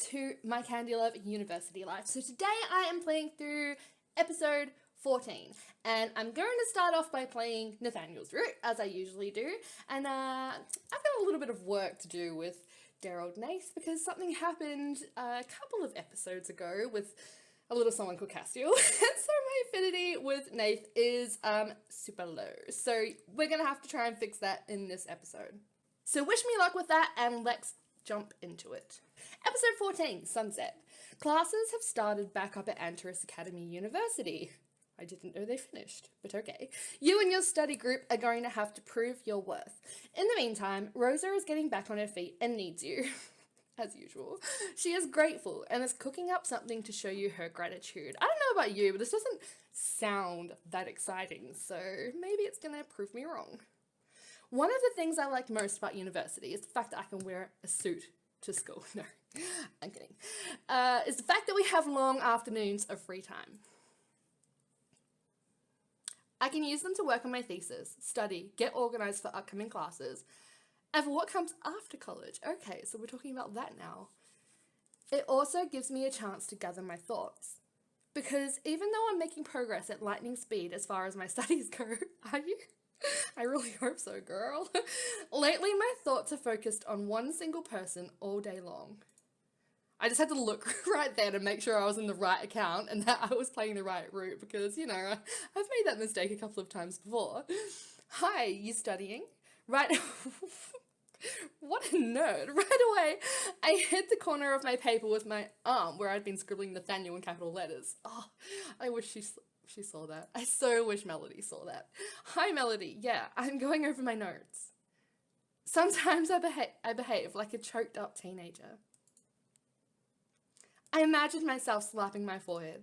to My Candy Love University Life. So today I am playing through episode 14, and I'm going to start off by playing Nathaniel's route, as I usually do, and I've got a little bit of work to do with dear old Nath, because something happened a couple of episodes ago with a little someone called Castiel, and so my affinity with Nath is super low, so we're going to have to try and fix that in this episode. So wish me luck with that, and let's jump into it. Episode 14, Sunset. Classes have started back up at Antares Academy University. I didn't know they finished, but okay. You and your study group are going to have to prove your worth. In the meantime, Rosa is getting back on her feet and needs you. As usual. She is grateful and is cooking up something to show you her gratitude. I don't know about you, but this doesn't sound that exciting, so maybe it's going to prove me wrong. One of the things I like most about university is the fact that I can wear a suit to school. No, I'm kidding. Is the fact that we have long afternoons of free time. I can use them to work on my thesis, study, get organised for upcoming classes, and for what comes after college. Okay, so we're talking about that now. It also gives me a chance to gather my thoughts. Because even though I'm making progress at lightning speed as far as my studies go, are you? I really hope so, girl. Lately, my thoughts are focused on one single person all day long. I just had to look right there to make sure I was in the right account and that I was playing the right route because, you know, I've made that mistake a couple of times before. Hi, you studying? Right. What a nerd. Right away, I hit the corner of my paper with my arm where I'd been scribbling Nathaniel in capital letters. Oh, I wish she saw that. I so wish Melody saw that. Hi, Melody. Yeah, I'm going over my notes. Sometimes I behave like a choked up teenager. I imagined myself slapping my forehead.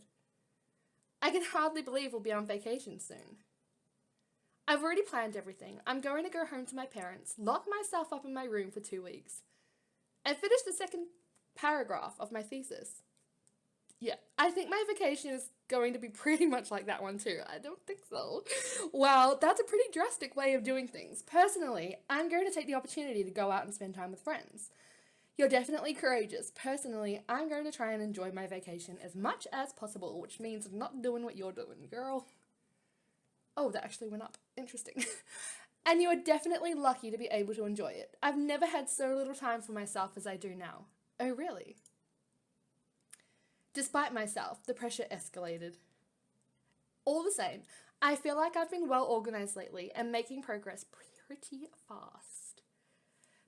I can hardly believe we'll be on vacation soon. I've already planned everything. I'm going to go home to my parents, lock myself up in my room for 2 weeks, and finish the second paragraph of my thesis. Yeah, I think my vacation is going to be pretty much like that one too. I don't think so. Well, that's a pretty drastic way of doing things. Personally, I'm going to take the opportunity to go out and spend time with friends. You're definitely courageous. Personally, I'm going to try and enjoy my vacation as much as possible, which means not doing what you're doing, girl. Oh, that actually went up. Interesting. And you are definitely lucky to be able to enjoy it. I've never had so little time for myself as I do now. Oh, really? Despite myself, the pressure escalated. All the same, I feel like I've been well organised lately and making progress pretty fast.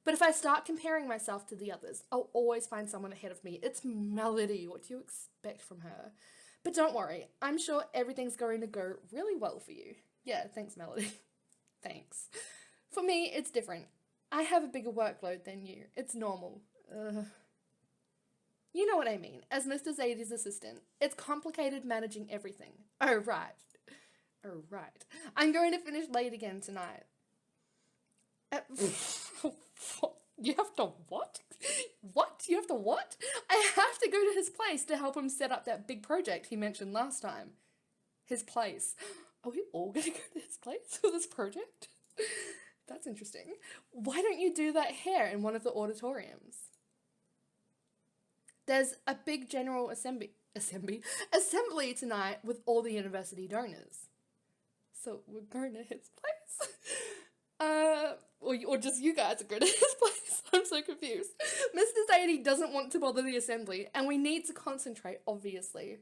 But if I start comparing myself to the others, I'll always find someone ahead of me. It's Melody. What do you expect from her? But don't worry, I'm sure everything's going to go really well for you. Yeah, thanks, Melody. Thanks. For me, it's different. I have a bigger workload than you. It's normal. You know what I mean. As Mr. Zadie's assistant, it's complicated managing everything. Oh, right. I'm going to finish late again tonight. You have to what? What? You have to what? I have to go to his place to help him set up that big project he mentioned last time. His place. Are we all going to go to his place for this project? That's interesting. Why don't you do that here in one of the auditoriums? There's a big general assembly tonight with all the university donors. So we're going to his place? Or just you guys are going to his place. I'm so confused. Mr. Zadie doesn't want to bother the assembly, and we need to concentrate, obviously.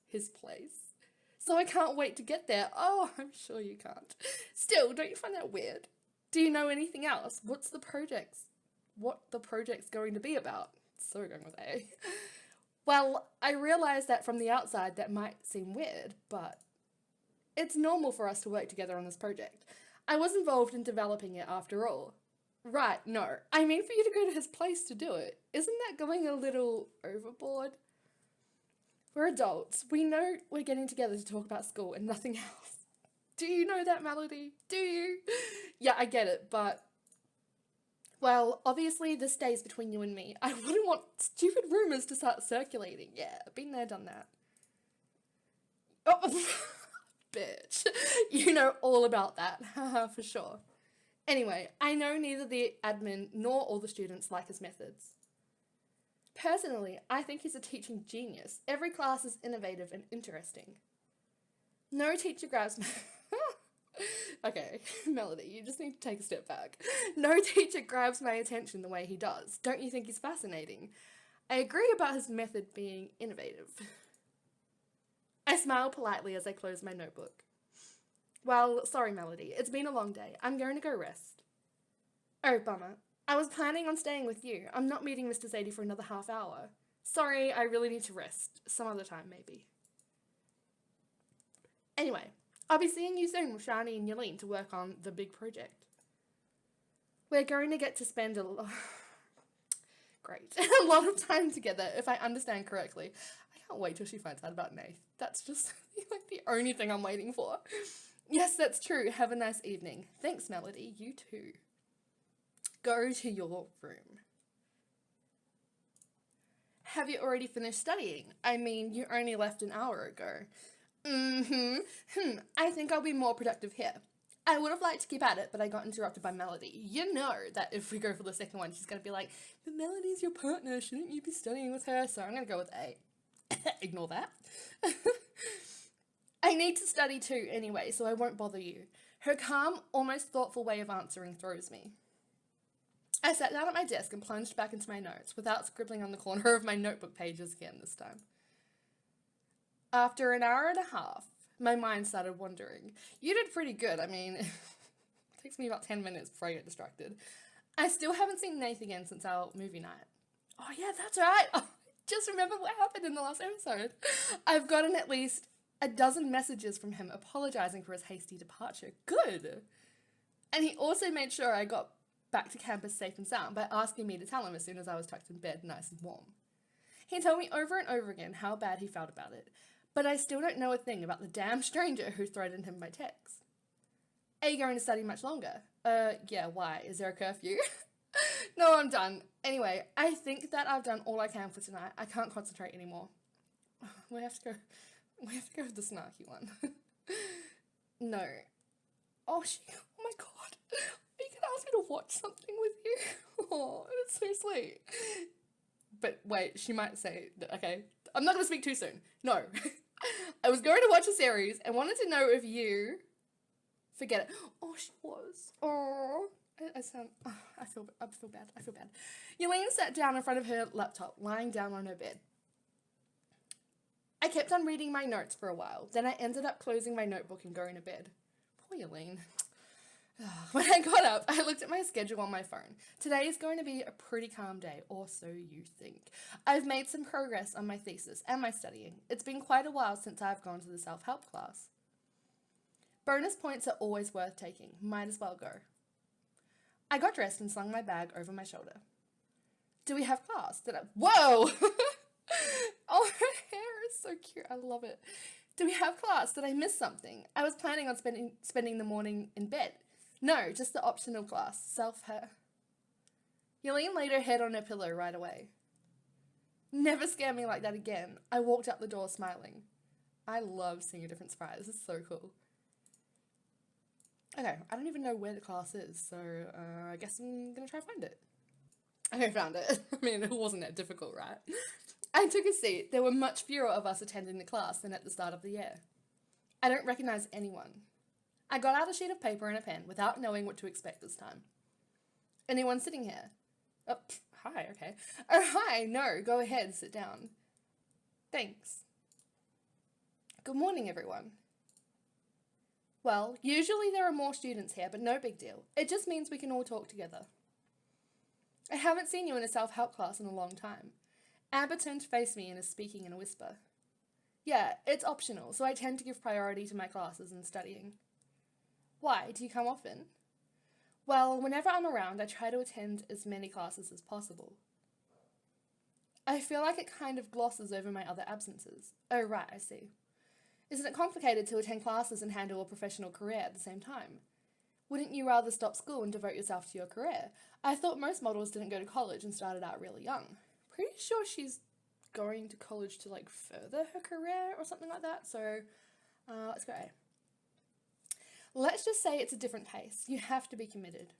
His place. So I can't wait to get there. Oh, I'm sure you can't. Still, don't you find that weird? Do you know anything else? What the project's going to be about? So we're going with A. Well, I realise that from the outside that might seem weird, but it's normal for us to work together on this project. I was involved in developing it after all. Right, no. I mean for you to go to his place to do it. Isn't that going a little overboard? We're adults. We know we're getting together to talk about school and nothing else. Do you know that, Melody? Do you? Yeah, I get it, but... Well, obviously this stays between you and me. I wouldn't want stupid rumours to start circulating. Yeah, been there, done that. Oh, bitch. You know all about that. Haha, for sure. Anyway, I know neither the admin nor all the students like his methods. Personally, I think he's a teaching genius. Every class is innovative and interesting. No teacher grabs me. Okay, Melody, you just need to take a step back. No teacher grabs my attention the way he does. Don't you think he's fascinating? I agree about his method being innovative. I smile politely as I close my notebook. Well, sorry, Melody. It's been a long day. I'm going to go rest. Oh, bummer. I was planning on staying with you. I'm not meeting Mr. Zadie for another half hour. Sorry, I really need to rest. Some other time, maybe. Anyway, I'll be seeing you soon with Shani and Yelene to work on the big project. We're going to get to spend a lot of time together, if I understand correctly. I can't wait till she finds out about Nath. That's just like the only thing I'm waiting for. Yes, that's true. Have a nice evening. Thanks, Melody. You too. Go to your room. Have you already finished studying? I mean, you only left an hour ago. I think I'll be more productive here. I would have liked to keep at it, but I got interrupted by Melody. You know that if we go for the second one, she's going to be like, but Melody's your partner, shouldn't you be studying with her? So I'm going to go with A. Ignore that. I need to study too anyway, so I won't bother you. Her calm, almost thoughtful way of answering throws me. I sat down at my desk and plunged back into my notes without scribbling on the corner of my notebook pages again this time. After an hour and a half, my mind started wandering. You did pretty good. I mean, it takes me about 10 minutes before I get distracted. I still haven't seen Nath again since our movie night. Oh yeah, that's right. Oh, just remember what happened in the last episode. I've gotten at least a dozen messages from him apologizing for his hasty departure. Good. And he also made sure I got back to campus safe and sound by asking me to tell him as soon as I was tucked in bed, nice and warm. He told me over and over again how bad he felt about it, but I still don't know a thing about the damn stranger who threatened him by text. Are you going to study much longer? Yeah, why? Is there a curfew? No, I'm done. Anyway, I think that I've done all I can for tonight. I can't concentrate anymore. We have to go with the snarky one. No. Oh my god. You can ask me to watch something with you. Oh, it's so sweet. But wait, she might say, okay, I'm not going to speak too soon. No. I was going to watch a series and wanted to know if you... Forget it. Oh, she was. Oh, I feel bad. Yelene sat down in front of her laptop, lying down on her bed. I kept on reading my notes for a while. Then I ended up closing my notebook and going to bed. Poor Yelene. When I got up, I looked at my schedule on my phone. Today is going to be a pretty calm day, or so you think. I've made some progress on my thesis and my studying. It's been quite a while since I've gone to the self-help class. Bonus points are always worth taking. Might as well go. I got dressed and slung my bag over my shoulder. Do we have class? Whoa! Oh, her hair is so cute. I love it. Do we have class? Did I miss something? I was planning on spending the morning in bed. No, just the optional class, self-hair. Yelene laid her head on her pillow right away. Never scare me like that again. I walked out the door smiling. I love seeing a different sprite. This is so cool. Okay, I don't even know where the class is, so I guess I'm gonna try to find it. Okay, found it. I mean, it wasn't that difficult, right? I took a seat. There were much fewer of us attending the class than at the start of the year. I don't recognize anyone. I got out a sheet of paper and a pen without knowing what to expect this time. Anyone sitting here? Oh, hi, okay. Oh, hi, no, go ahead, sit down. Thanks. Good morning, everyone. Well, usually there are more students here, but no big deal. It just means we can all talk together. I haven't seen you in a self-help class in a long time. Amber turned to face me and is speaking in a whisper. Yeah, it's optional, so I tend to give priority to my classes and studying. Why? Do you come often? Well, whenever I'm around, I try to attend as many classes as possible. I feel like it kind of glosses over my other absences. Oh, right, I see. Isn't it complicated to attend classes and handle a professional career at the same time? Wouldn't you rather stop school and devote yourself to your career? I thought most models didn't go to college and started out really young. Pretty sure she's going to college to, like, further her career or something like that, so let's go A. Let's just say it's a different pace. You have to be committed.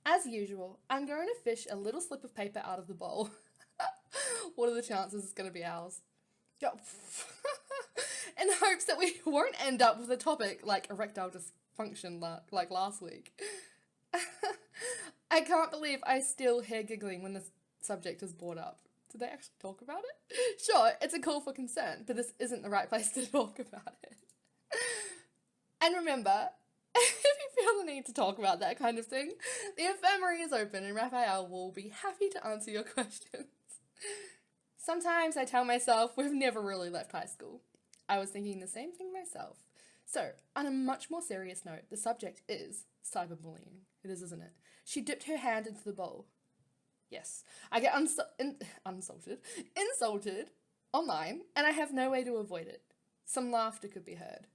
As usual, I'm going to fish a little slip of paper out of the bowl. What are the chances it's going to be ours? Yep. In hopes that we won't end up with a topic like erectile dysfunction like last week. I can't believe I still hear giggling when the subject is brought up. Did they actually talk about it? Sure, it's a call for concern, but this isn't the right place to talk about it. And remember, if you feel the need to talk about that kind of thing, the infirmary is open and Raphael will be happy to answer your questions. Sometimes I tell myself we've never really left high school. I was thinking the same thing myself. So, on a much more serious note, the subject is cyberbullying. It is, isn't it? She dipped her hand into the bowl. Yes, I get insulted online, and I have no way to avoid it. Some laughter could be heard.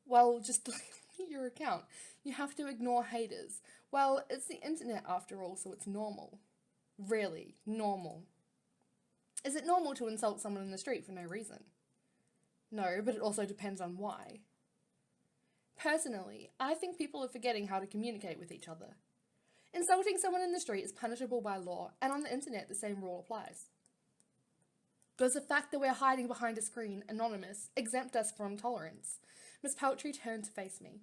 Well, just delete your account. You have to ignore haters. Well, it's the internet after all, so it's normal. Really, normal. Is it normal to insult someone in the street for no reason? No, but it also depends on why. Personally, I think people are forgetting how to communicate with each other. Insulting someone in the street is punishable by law, and on the internet the same rule applies. Does the fact that we're hiding behind a screen, anonymous, exempt us from tolerance? Miss Peltry turned to face me.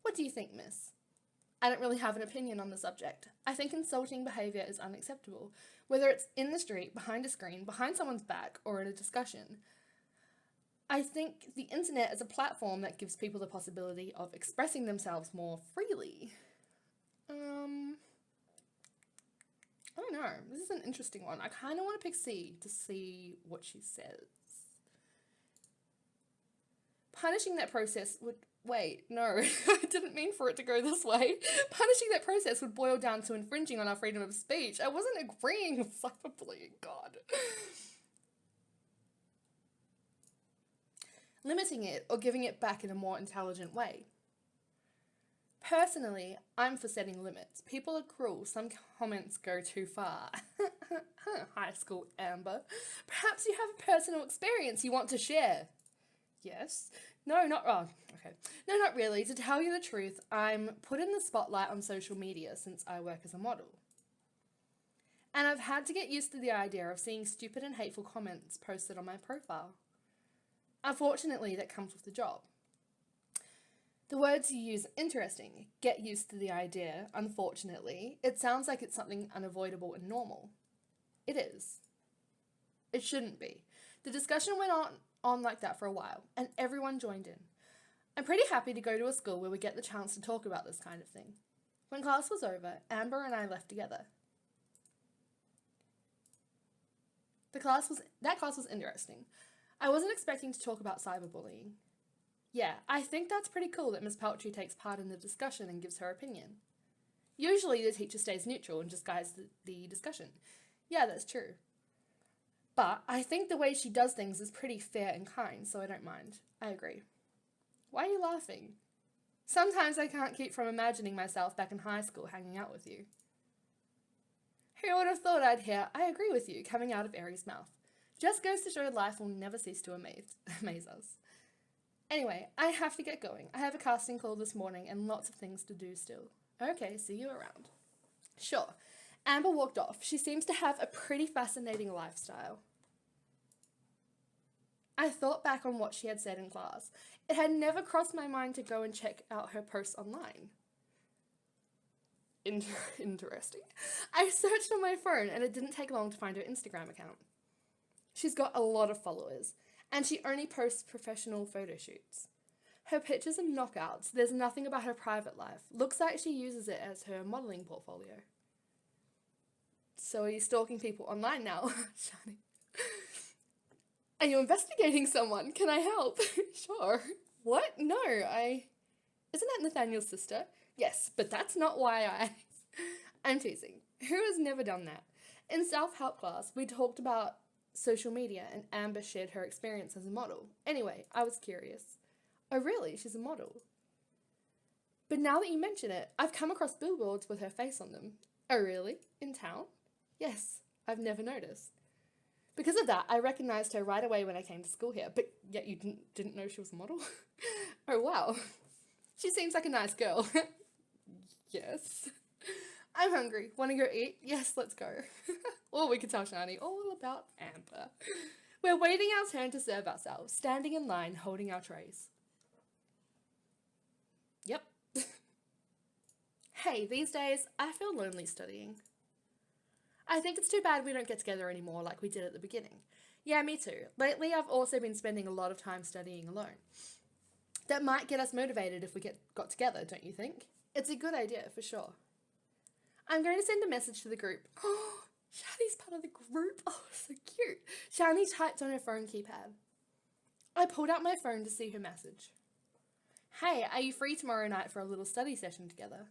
What do you think, miss? I don't really have an opinion on the subject. I think insulting behaviour is unacceptable, whether it's in the street, behind a screen, behind someone's back, or in a discussion. I think the internet is a platform that gives people the possibility of expressing themselves more freely. I don't know. This is an interesting one. I kind of want to pick C to see what she says. Punishing that process would... Wait, no, I didn't mean for it to go this way. Punishing that process would boil down to infringing on our freedom of speech. I wasn't agreeing with cyberbullying, God. Limiting it or giving it back in a more intelligent way. Personally, I'm for setting limits. People are cruel. Some comments go too far. High school Amber. Perhaps you have a personal experience you want to share. Yes. No, not wrong. Okay. No, not really. To tell you the truth, I'm put in the spotlight on social media since I work as a model. And I've had to get used to the idea of seeing stupid and hateful comments posted on my profile. Unfortunately, that comes with the job. The words you use are interesting. Get used to the idea. Unfortunately, it sounds like it's something unavoidable and normal. It is. It shouldn't be. The discussion went on like that for a while, and everyone joined in. I'm pretty happy to go to a school where we get the chance to talk about this kind of thing. When class was over, Amber and I left together. That class was interesting. I wasn't expecting to talk about cyberbullying. Yeah, I think that's pretty cool that Miss Peltry takes part in the discussion and gives her opinion. Usually the teacher stays neutral and just guides the discussion. Yeah, that's true. But I think the way she does things is pretty fair and kind, so I don't mind. I agree. Why are you laughing? Sometimes I can't keep from imagining myself back in high school hanging out with you. Who would have thought I'd hear, I agree with you, coming out of Aries' mouth? Just goes to show life will never cease to amaze us. Anyway, I have to get going. I have a casting call this morning and lots of things to do still. Okay, see you around. Sure. Amber walked off. She seems to have a pretty fascinating lifestyle. I thought back on what she had said in class. It had never crossed my mind to go and check out her posts online. Interesting. I searched on my phone and it didn't take long to find her Instagram account. She's got a lot of followers, and she only posts professional photo shoots. Her pictures are knockouts. There's nothing about her private life. Looks like she uses it as her modelling portfolio. So are you stalking people online now, Shani? Are you investigating someone? Can I help? Sure. What? No, Isn't that Nathaniel's sister? Yes, but that's not why I'm teasing. Who has never done that? In self-help class, we talked about social media and Amber shared her experience as a model. Anyway, I was curious. Oh really? She's a model? But now that you mention it, I've come across billboards with her face on them. Oh really? In town? Yes, I've never noticed. Because of that, I recognised her right away when I came to school here, but yet you didn't know she was a model? Oh wow. She seems like a nice girl. Yes. I'm hungry. Want to go eat? Yes, let's go. Or we could tell Shani all about Amber. We're waiting our turn to serve ourselves, standing in line, holding our trays. Yep. Hey, these days, I feel lonely studying. I think it's too bad we don't get together anymore like we did at the beginning. Yeah, me too. Lately, I've also been spending a lot of time studying alone. That might get us motivated if we got together, don't you think? It's a good idea, for sure. I'm going to send a message to the group. Oh, Shani's part of the group. Oh, so cute. Shani typed on her phone keypad. I pulled out my phone to see her message. Hey, are you free tomorrow night for a little study session together?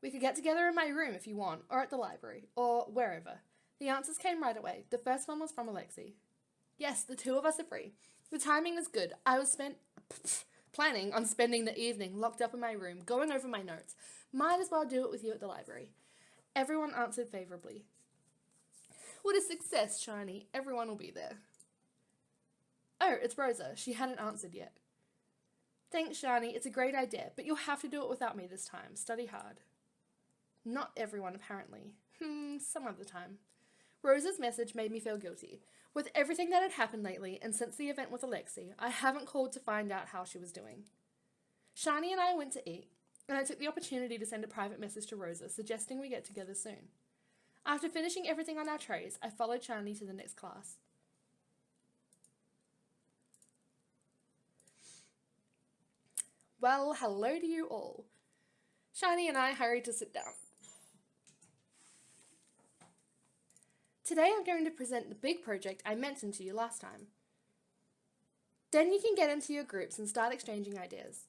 We could get together in my room if you want, or at the library, or wherever. The answers came right away. The first one was from Alexi. Yes, the two of us are free. The timing is good. I was planning on spending the evening locked up in my room, going over my notes. Might as well do it with you at the library. Everyone answered favourably. What a success, Shani. Everyone will be there. Oh, it's Rosa. She hadn't answered yet. Thanks, Shani. It's a great idea, but you'll have to do it without me this time. Study hard. Not everyone, apparently. Some other time. Rosa's message made me feel guilty. With everything that had happened lately, and since the event with Alexi, I haven't called to find out how she was doing. Shani and I went to eat, and I took the opportunity to send a private message to Rosa, suggesting we get together soon. After finishing everything on our trays, I followed Shani to the next class. Well, hello to you all. Shani and I hurried to sit down. Today I'm going to present the big project I mentioned to you last time. Then you can get into your groups and start exchanging ideas.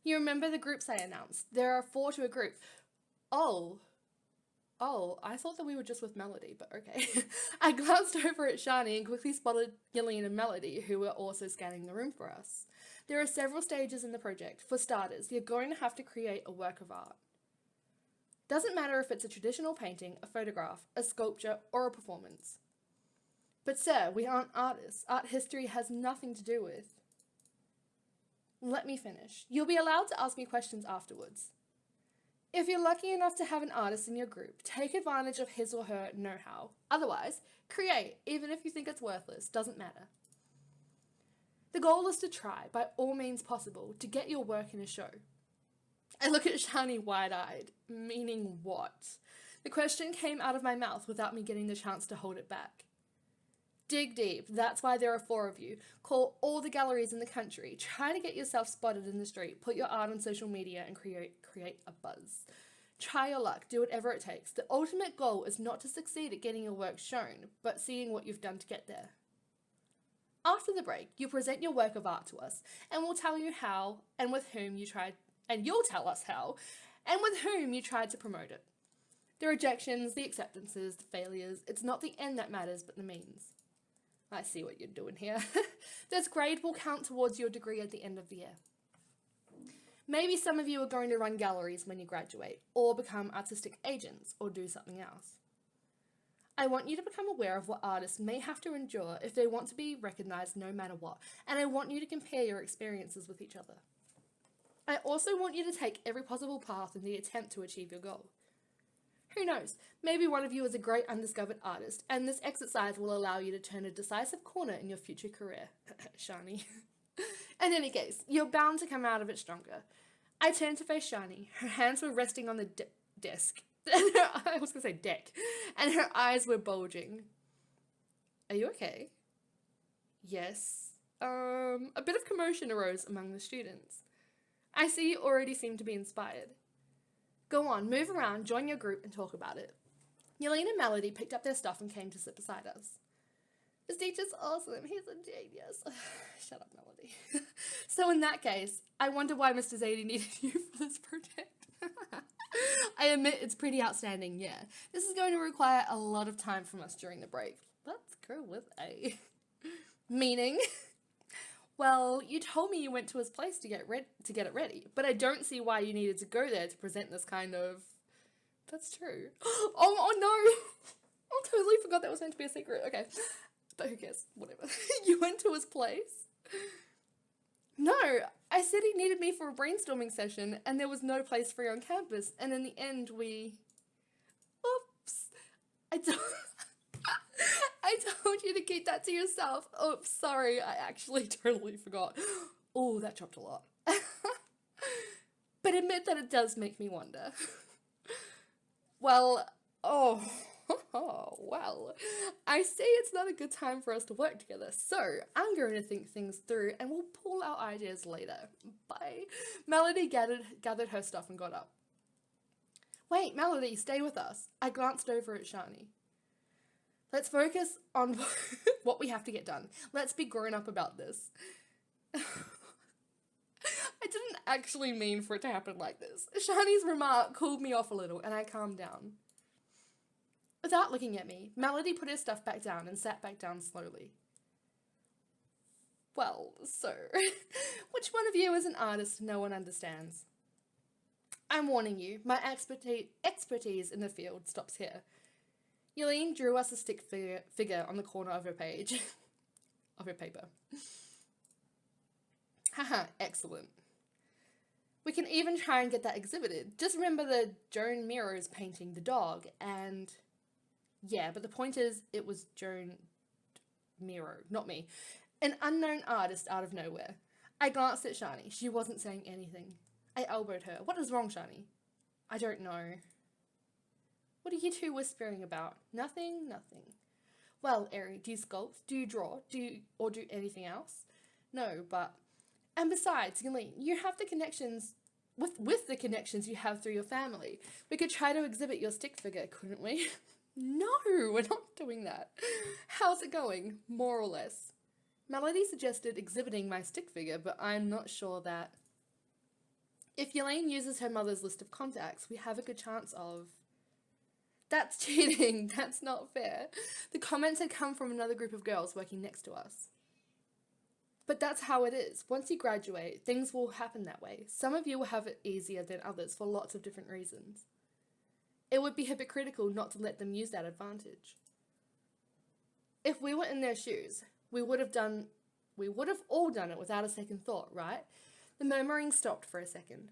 You remember the groups I announced? There are 4 to a group. Oh, I thought that we were just with Melody, but okay. I glanced over at Shani and quickly spotted Gillian and Melody, who were also scanning the room for us. There are several stages in the project. For starters, you're going to have to create a work of art. Doesn't matter if it's a traditional painting, a photograph, a sculpture, or a performance. But sir, we aren't artists. Art history has nothing to do with... Let me finish. You'll be allowed to ask me questions afterwards. If you're lucky enough to have an artist in your group, take advantage of his or her know-how. Otherwise, create, even if you think it's worthless. Doesn't matter. The goal is to try, by all means possible, to get your work in a show. I look at Shani wide-eyed, meaning what? The question came out of my mouth without me getting the chance to hold it back. Dig deep, that's why there are 4 of you. Call all the galleries in the country. Try to get yourself spotted in the street. Put your art on social media and create a buzz. Try your luck, do whatever it takes. The ultimate goal is not to succeed at getting your work shown, but seeing what you've done to get there. After the break, you present your work of art to us, and we'll tell you how and with whom you tried, and you'll tell us how and with whom you tried to promote it. The rejections, the acceptances, the failures, it's not the end that matters, but the means. I see what you're doing here. This grade will count towards your degree at the end of the year. Maybe some of you are going to run galleries when you graduate, or become artistic agents, or do something else. I want you to become aware of what artists may have to endure if they want to be recognised no matter what, and I want you to compare your experiences with each other. I also want you to take every possible path in the attempt to achieve your goal. Who knows, maybe one of you is a great undiscovered artist, and this exercise will allow you to turn a decisive corner in your future career. Shani. In any case, you're bound to come out of it stronger. I turned to face Shani. Her hands were resting on the desk. I was going to say deck. And her eyes were bulging. Are you okay? Yes. A bit of commotion arose among the students. I see you already seem to be inspired. Go on, move around, join your group, and talk about it. Yelena and Melody picked up their stuff and came to sit beside us. This teacher's awesome. He's a genius. Shut up, Melody. So in that case, I wonder why Mr. Zadie needed you for this project. I admit it's pretty outstanding, yeah. This is going to require a lot of time from us during the break. Let's go with A. Meaning? Well, you told me you went to his place to get it ready, but I don't see why you needed to go there to present this kind of... That's true. Oh no! I totally forgot that was meant to be a secret. Okay. But who cares? Whatever. You went to his place? No, I said he needed me for a brainstorming session and there was no place free on campus. And in the end, Oops. I told... I told you to keep that to yourself. Oops, sorry, I actually totally forgot. Oh, that dropped a lot. But admit that it does make me wonder. Well, oh, well, I see it's not a good time for us to work together, so I'm going to think things through and we'll pull our ideas later. Bye. Melody gathered her stuff and got up. Wait, Melody, stay with us. I glanced over at Shani. Let's focus on what we have to get done. Let's be grown up about this. I didn't actually mean for it to happen like this. Shani's remark cooled me off a little and I calmed down. Without looking at me, Melody put her stuff back down and sat back down slowly. Well, so, which one of you is an artist no one understands? I'm warning you, my expertise in the field stops here. Yelene drew us a stick figure on the corner of her page. Of her paper. Haha, excellent. We can even try and get that exhibited. Just remember the Joan Miro's painting, The Dog, and... Yeah, but the point is, it was Joan Miro, not me. An unknown artist out of nowhere. I glanced at Shani. She wasn't saying anything. I elbowed her. What is wrong, Shani? I don't know. What are you two whispering about? Nothing, nothing. Well, Eri, do you sculpt? Do you draw? Do anything else? No, but... And besides, Yelene, you have the connections... With the connections you have through your family. We could try to exhibit your stick figure, couldn't we? No, we're not doing that. How's it going? More or less. Melody suggested exhibiting my stick figure, but I'm not sure that... If Yelene uses her mother's list of contacts, we have a good chance of... That's cheating. That's not fair. The comments had come from another group of girls working next to us. But that's how it is. Once you graduate, things will happen that way. Some of you will have it easier than others for lots of different reasons. It would be hypocritical not to let them use that advantage. If we were in their shoes, we would have all done it without a second thought, right? The murmuring stopped for a second.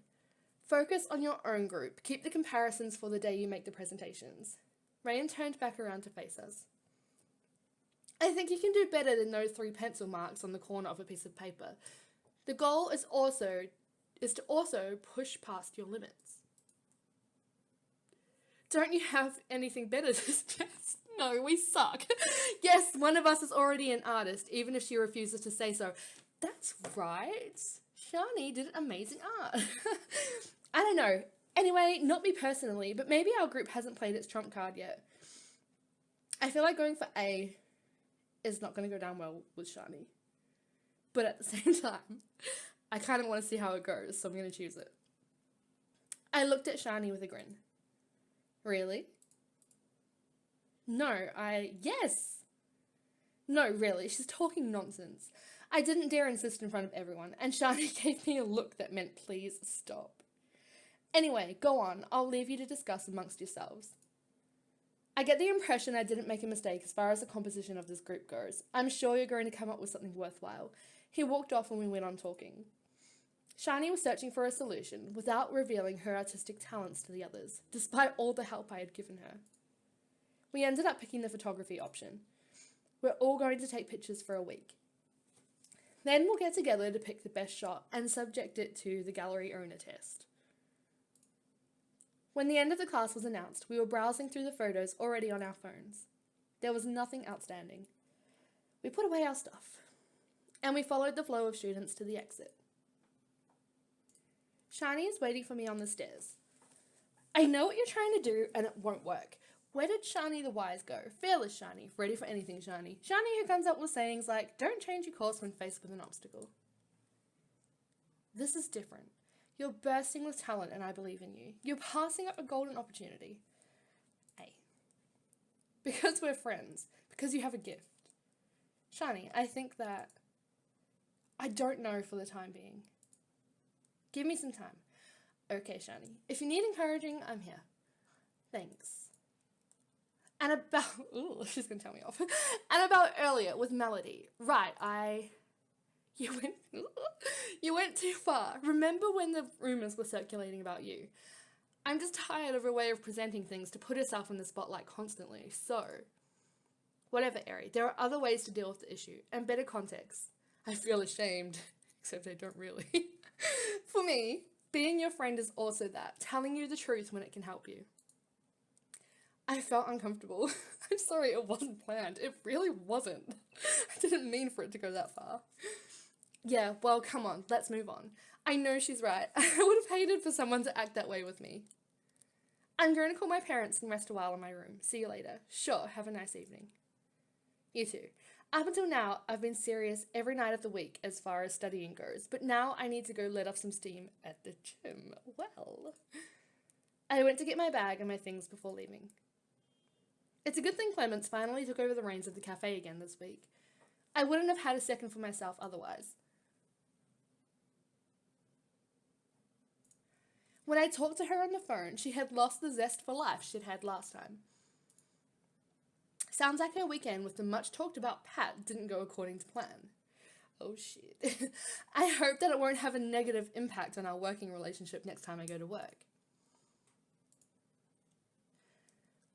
Focus on your own group. Keep the comparisons for the day you make the presentations. Rayan turned back around to face us. I think you can do better than those 3 pencil marks on the corner of a piece of paper. The goal is to also push past your limits. Don't you have anything better to suggest? No, we suck. Yes, one of us is already an artist, even if she refuses to say so. That's right. Shani did amazing art. I don't know. Anyway, not me personally, but maybe our group hasn't played its trump card yet. I feel like going for A is not going to go down well with Shani. But at the same time, I kind of want to see how it goes, so I'm going to choose it. I looked at Shani with a grin. Really? No, yes. No, really, she's talking nonsense. I didn't dare insist in front of everyone, and Shani gave me a look that meant please stop. Anyway, go on, I'll leave you to discuss amongst yourselves. I get the impression I didn't make a mistake as far as the composition of this group goes. I'm sure you're going to come up with something worthwhile. He walked off and we went on talking. Shani was searching for a solution without revealing her artistic talents to the others, despite all the help I had given her. We ended up picking the photography option. We're all going to take pictures for a week. Then we'll get together to pick the best shot and subject it to the gallery owner test. When the end of the class was announced, we were browsing through the photos already on our phones. There was nothing outstanding. We put away our stuff, and we followed the flow of students to the exit. Shani is waiting for me on the stairs. I know what you're trying to do, and it won't work. Where did Shani the Wise go? Fearless Shani, ready for anything Shani. Shani who comes up with sayings like, don't change your course when faced with an obstacle. This is different. You're bursting with talent and I believe in you. You're passing up a golden opportunity. A. Because we're friends. Because you have a gift. Shani, I think that... I don't know for the time being. Give me some time. Okay, Shani. If you need encouraging, I'm here. Thanks. And about... Ooh, she's going to tell me off. And about earlier with Melody. Right, You went, you went too far. Remember when the rumours were circulating about you? I'm just tired of a way of presenting things to put herself in the spotlight constantly, so... Whatever, Eri, there are other ways to deal with the issue, and better context. I feel ashamed, except I don't really. For me, being your friend is also that, telling you the truth when it can help you. I felt uncomfortable. I'm sorry, it wasn't planned. It really wasn't. I didn't mean for it to go that far. Yeah, well, come on, let's move on. I know she's right. I would have hated for someone to act that way with me. I'm going to call my parents and rest a while in my room. See you later. Sure, have a nice evening. You too. Up until now, I've been serious every night of the week as far as studying goes, but now I need to go let off some steam at the gym. Well, I went to get my bag and my things before leaving. It's a good thing Clements finally took over the reins of the cafe again this week. I wouldn't have had a second for myself otherwise. When I talked to her on the phone, she had lost the zest for life she'd had last time. Sounds like her weekend with the much talked about Pat didn't go according to plan. Oh shit. I hope that it won't have a negative impact on our working relationship next time I go to work.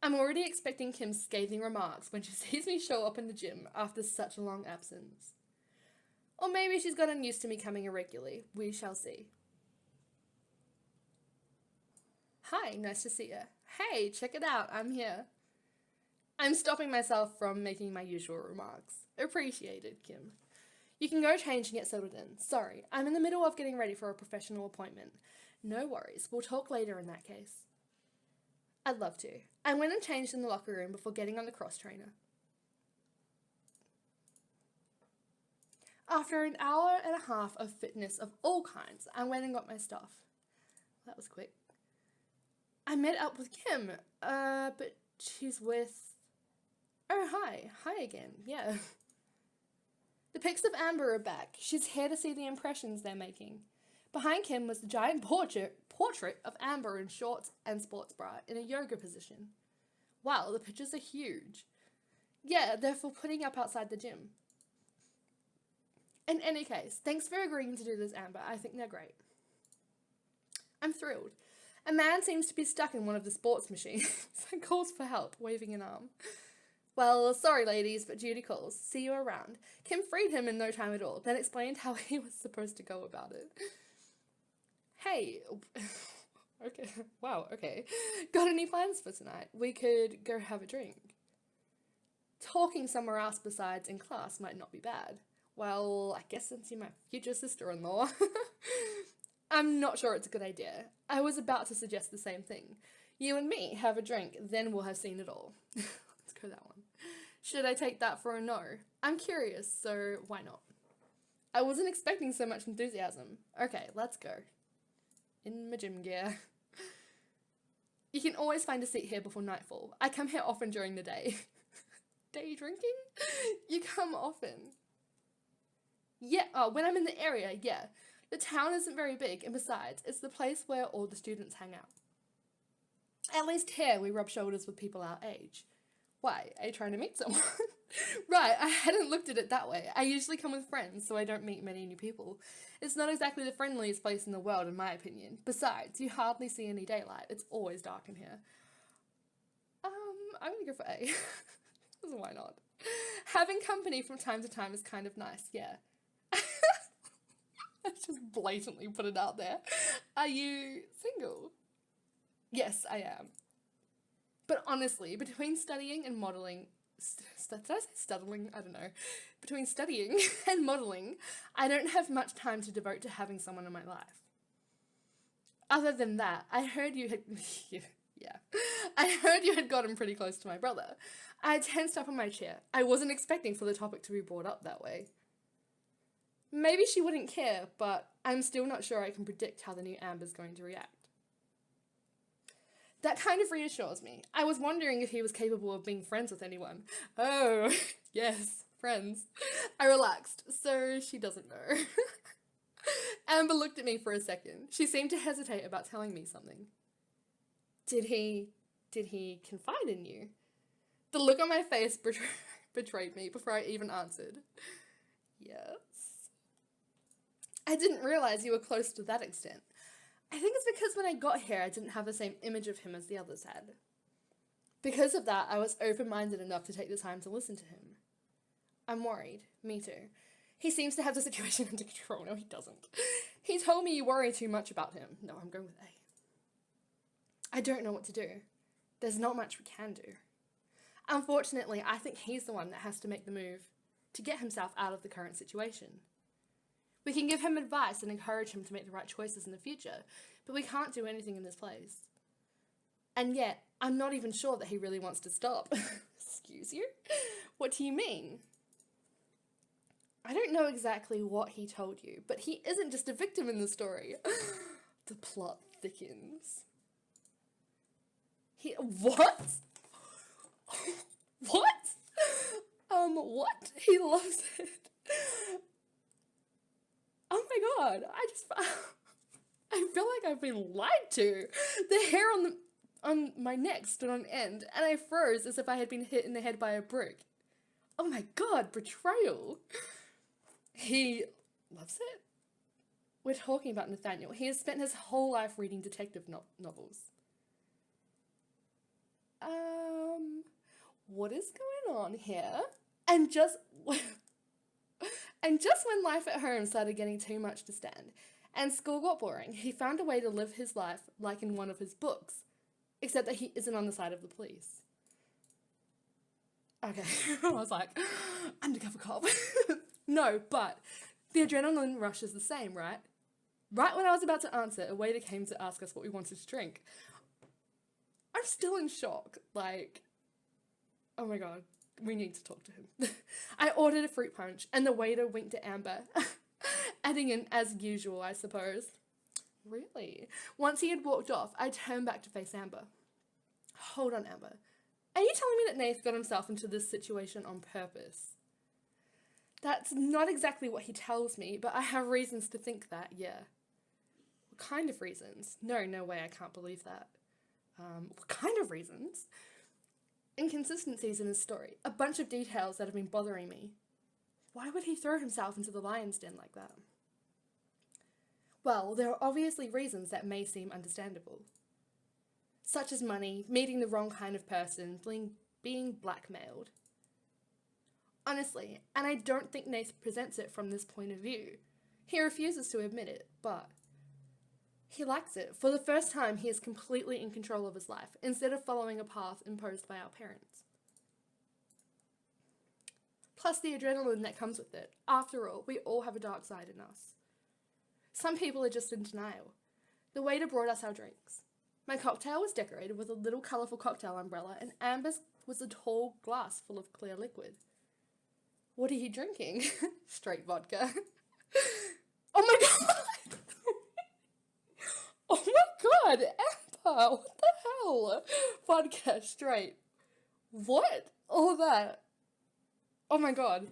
I'm already expecting Kim's scathing remarks when she sees me show up in the gym after such a long absence. Or maybe she's gotten used to me coming irregularly. We shall see. Hi, nice to see you. Hey, check it out, I'm here. I'm stopping myself from making my usual remarks. Appreciated, Kim. You can go change and get settled in. Sorry, I'm in the middle of getting ready for a professional appointment. No worries, we'll talk later in that case. I'd love to. I went and changed in the locker room before getting on the cross trainer. After an hour and a half of fitness of all kinds, I went and got my stuff. That was quick. I met up with Kim, but she's with... Oh, hi. Hi again. Yeah. The pics of Amber are back. She's here to see the impressions they're making. Behind Kim was the giant portrait of Amber in shorts and sports bra in a yoga position. Wow, the pictures are huge. Yeah, they're for putting up outside the gym. In any case, thanks for agreeing to do this, Amber. I think they're great. I'm thrilled. A man seems to be stuck in one of the sports machines and calls for help, waving an arm. Well, sorry ladies, but duty calls. See you around. Kim freed him in no time at all, then explained how he was supposed to go about it. Hey, okay, wow, okay. Got any plans for tonight? We could go have a drink. Talking somewhere else besides in class might not be bad. Well, I guess since you're my future sister-in-law. I'm not sure it's a good idea. I was about to suggest the same thing. You and me have a drink, then we'll have seen it all. Let's go that one. Should I take that for a no? I'm curious, so why not? I wasn't expecting so much enthusiasm. Okay, let's go. In my gym gear. You can always find a seat here before nightfall. I come here often during the day. Day drinking? You come often. Yeah, when I'm in the area, yeah. The town isn't very big, and besides, it's the place where all the students hang out. At least here, we rub shoulders with people our age. Why, are you trying to meet someone? Right, I hadn't looked at it that way. I usually come with friends, so I don't meet many new people. It's not exactly the friendliest place in the world, in my opinion. Besides, you hardly see any daylight. It's always dark in here. I'm gonna go for A. Why not? Having company from time to time is kind of nice, yeah. I just blatantly put it out there. Are you single? Yes, I am. But honestly, between studying and modelling, did I say stuttling? I don't know. Between studying and modelling, I don't have much time to devote to having someone in my life. Other than that, I heard you had... yeah. I heard you had gotten pretty close to my brother. I tensed up in my chair. I wasn't expecting for the topic to be brought up that way. Maybe she wouldn't care, but I'm still not sure I can predict how the new Amber's going to react. That kind of reassures me. I was wondering if he was capable of being friends with anyone. Oh, yes, friends. I relaxed, so she doesn't know. Amber looked at me for a second. She seemed to hesitate about telling me something. Did he confide in you? The look on my face betrayed me before I even answered. Yes. I didn't realize you were close to that extent. I think it's because when I got here, I didn't have the same image of him as the others had. Because of that, I was open-minded enough to take the time to listen to him. I'm worried. Me too. He seems to have the situation under control. No, he doesn't. He told me you worry too much about him. No, I'm going with A. I don't know what to do. There's not much we can do. Unfortunately, I think he's the one that has to make the move to get himself out of the current situation. We can give him advice and encourage him to make the right choices in the future, but we can't do anything in this place. And yet, I'm not even sure that he really wants to stop. Excuse you? What do you mean? I don't know exactly what he told you, but he isn't just a victim in the story. The plot thickens. What? What? What? He loves it. Oh my god, I feel like I've been lied to. The hair on my neck stood on end, and I froze as if I had been hit in the head by a brick. Oh my god, betrayal. He loves it. We're talking about Nathaniel. He has spent his whole life reading detective novels. What is going on here? And just when life at home started getting too much to stand, and school got boring, he found a way to live his life like in one of his books, except that he isn't on the side of the police. Okay, I was like, undercover cop. No, but the adrenaline rush is the same, right? Right when I was about to answer, a waiter came to ask us what we wanted to drink. I'm still in shock, like, oh my god, we need to talk to him. I ordered a fruit punch, and the waiter winked at Amber, adding in, as usual, I suppose. Really? Once he had walked off, I turned back to face Amber. Hold on, Amber. Are you telling me that Nath got himself into this situation on purpose? That's not exactly what he tells me, but I have reasons to think that, yeah. What kind of reasons? No way, I can't believe that. What kind of reasons? Inconsistencies in his story. A bunch of details that have been bothering me. Why would he throw himself into the lion's den like that? Well, there are obviously reasons that may seem understandable. Such as money, meeting the wrong kind of person, being blackmailed. Honestly, and I don't think Nath presents it from this point of view. He refuses to admit it, but he likes it. For the first time, he is completely in control of his life, instead of following a path imposed by our parents. Plus the adrenaline that comes with it. After all, we all have a dark side in us. Some people are just in denial. The waiter brought us our drinks. My cocktail was decorated with a little colourful cocktail umbrella, and Amber's was a tall glass full of clear liquid. What are you drinking? Straight vodka. Oh my god! Oh my god, Amber! What the hell? Vodka, straight. What? All that? Oh my god.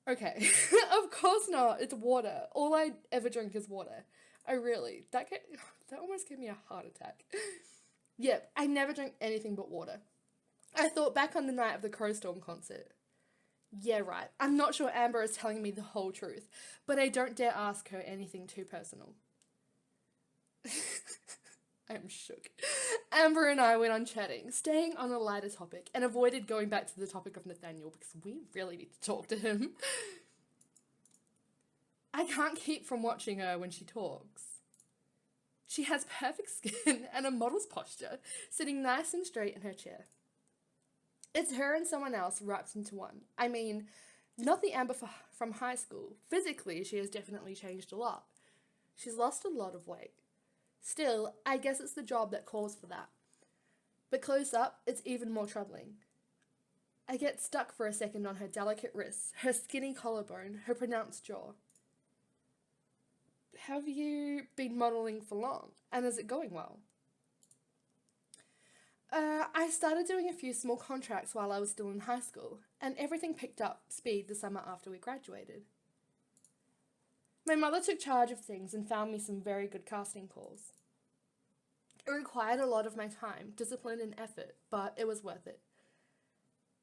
Okay. Of course not. It's water. All I ever drink is water. That almost gave me a heart attack. Yep, I never drink anything but water. I thought back on the night of the Crowstorm concert. Yeah, right. I'm not sure Amber is telling me the whole truth, but I don't dare ask her anything too personal. I'm shook. Amber and I went on chatting, staying on a lighter topic, and avoided going back to the topic of Nathaniel because we really need to talk to him. I can't keep from watching her when she talks. She has perfect skin and a model's posture, sitting nice and straight in her chair. It's her and someone else wrapped into one. I mean, not the Amber from high school. Physically, she has definitely changed a lot. She's lost a lot of weight. Still, I guess it's the job that calls for that. But close up, it's even more troubling. I get stuck for a second on her delicate wrists, her skinny collarbone, her pronounced jaw. Have you been modelling for long? And is it going well? I started doing a few small contracts while I was still in high school, and everything picked up speed the summer after we graduated. My mother took charge of things and found me some very good casting calls. It required a lot of my time, discipline and effort, but it was worth it.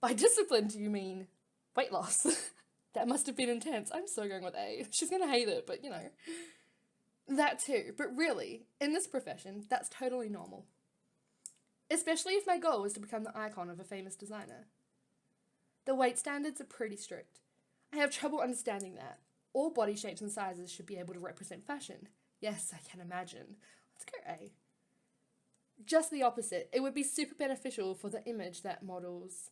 By discipline, do you mean weight loss? That must have been intense. I'm so going with A. She's gonna hate it, but That too, but really, in this profession, that's totally normal. Especially if my goal was to become the icon of a famous designer. The weight standards are pretty strict. I have trouble understanding that. All body shapes and sizes should be able to represent fashion. Yes, I can imagine. Let's go A. Just the opposite. It would be super beneficial for the image that models.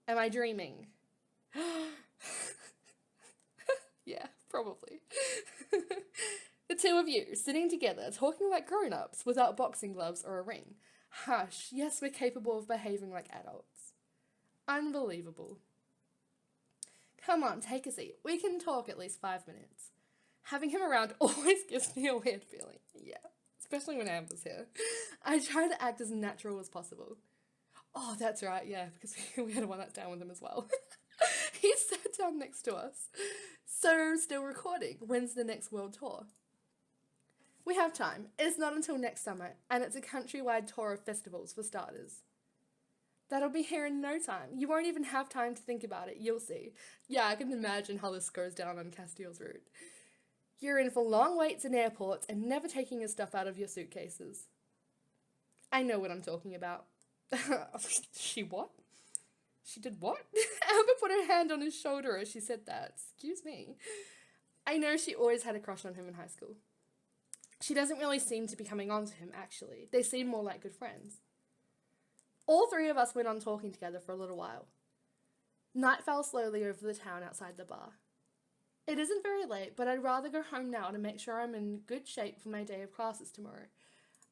Am I dreaming? Yeah, probably. The two of you, sitting together, talking like grown-ups, without boxing gloves or a ring. Hush, yes, we're capable of behaving like adults. Unbelievable. Come on, take a seat. We can talk at least 5 minutes. Having him around always gives me a weird feeling. Yeah, especially when Amber's here. I try to act as natural as possible. Oh, that's right, yeah, because we had one down with him as well. He sat down next to us. So, still recording. When's the next world tour? We have time. It's not until next summer, and it's a countrywide tour of festivals for starters. That'll be here in no time. You won't even have time to think about it, you'll see. Yeah, I can imagine how this goes down on Castile's route. You're in for long waits in airports and never taking your stuff out of your suitcases. I know what I'm talking about. She what? She did what? Amber put her hand on his shoulder as she said that. Excuse me. I know she always had a crush on him in high school. She doesn't really seem to be coming on to him, actually. They seem more like good friends. All three of us went on talking together for a little while. Night fell slowly over the town outside the bar. It isn't very late, but I'd rather go home now to make sure I'm in good shape for my day of classes tomorrow.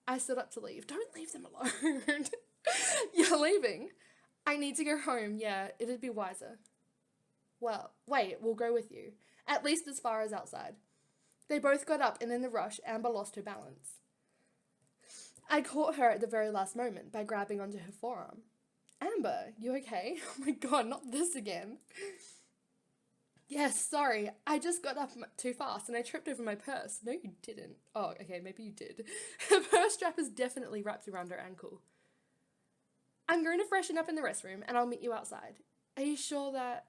I stood up to leave. Don't leave them alone. You're leaving? I need to go home, yeah, it'd be wiser. Well, wait, we'll go with you. At least as far as outside. They both got up, and in the rush, Amber lost her balance. I caught her at the very last moment by grabbing onto her forearm. Amber, you okay? Oh my god, not this again. Yes, sorry, I just got up too fast and I tripped over my purse. No, you didn't. Oh, okay, maybe you did. Her purse strap is definitely wrapped around her ankle. I'm going to freshen up in the restroom and I'll meet you outside. Are you sure that...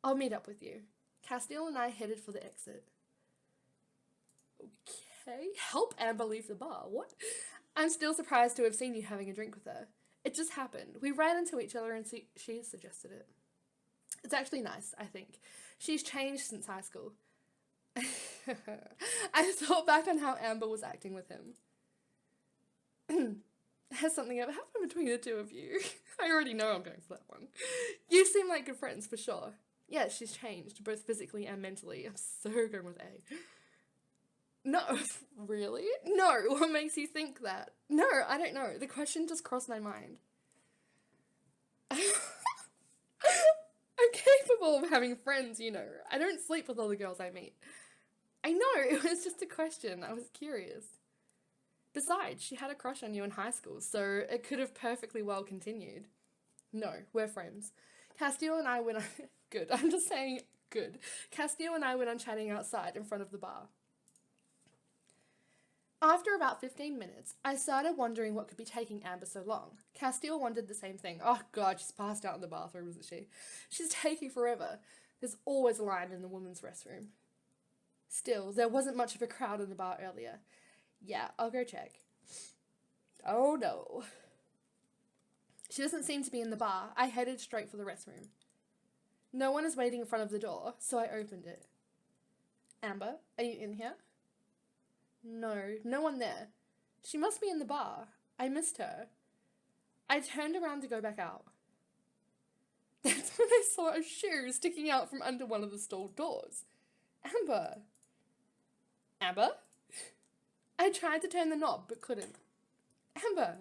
I'll meet up with you. Castile and I headed for the exit. Okay, help Amber leave the bar. What? I'm still surprised to have seen you having a drink with her. It just happened. We ran into each other and she suggested it. It's actually nice, I think. She's changed since high school. I thought back on how Amber was acting with him. Has something ever happened between the two of you? I already know I'm going for that one. You seem like good friends, for sure. Yeah, she's changed, both physically and mentally. I'm so going with A. No, really? No, what makes you think that? No, I don't know. The question just crossed my mind. I'm capable of having friends, you know. I don't sleep with all the girls I meet. I know, it was just a question. I was curious. Besides, she had a crush on you in high school, so it could have perfectly well continued. No, we're friends. Castile and I went on... Good, I'm just saying good. Castile and I went on chatting outside in front of the bar. After about 15 minutes, I started wondering what could be taking Amber so long. Castile wondered the same thing. Oh god, she's passed out in the bathroom, isn't she? She's taking forever. There's always a line in the women's restroom. Still, there wasn't much of a crowd in the bar earlier. Yeah, I'll go check. Oh no. She doesn't seem to be in the bar. I headed straight for the restroom. No one is waiting in front of the door, so I opened it. Amber, are you in here? No, no one there. She must be in the bar. I missed her. I turned around to go back out. That's when I saw a shoe sticking out from under one of the stall doors. Amber. Amber? I tried to turn the knob, but couldn't. Amber.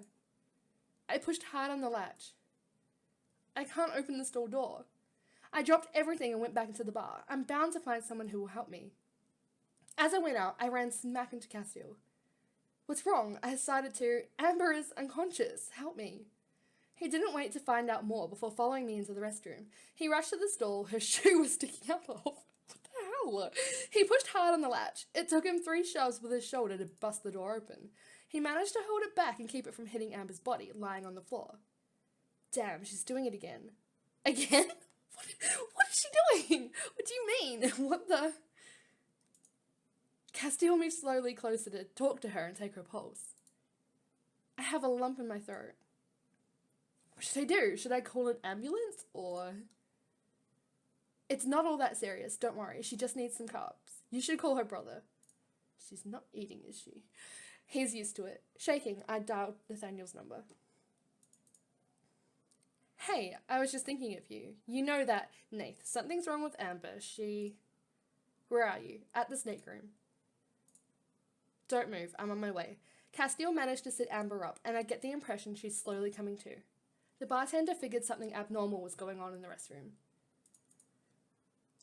I pushed hard on the latch. I can't open the stall door. I dropped everything and went back into the bar. I'm bound to find someone who will help me. As I went out, I ran smack into Castile. What's wrong? I decided to. Amber is unconscious. Help me. He didn't wait to find out more before following me into the restroom. He rushed to the stall her shoe was sticking out of. What the hell? He pushed hard on the latch. It took him 3 shoves with his shoulder to bust the door open. He managed to hold it back and keep it from hitting Amber's body, lying on the floor. Damn, she's doing it again. Again? What is she doing? What do you mean? What the? Castile moves slowly closer to talk to her and take her pulse. I have a lump in my throat. What should I do? Should I call an ambulance or... It's not all that serious, don't worry. She just needs some carbs. You should call her brother. She's not eating, is she? He's used to it. Shaking, I dialed Nathaniel's number. Hey, I was just thinking of you. You know that, Nath, something's wrong with Amber. Where are you? At the snake room. Don't move, I'm on my way. Castile managed to sit Amber up, and I get the impression she's slowly coming to. The bartender figured something abnormal was going on in the restroom.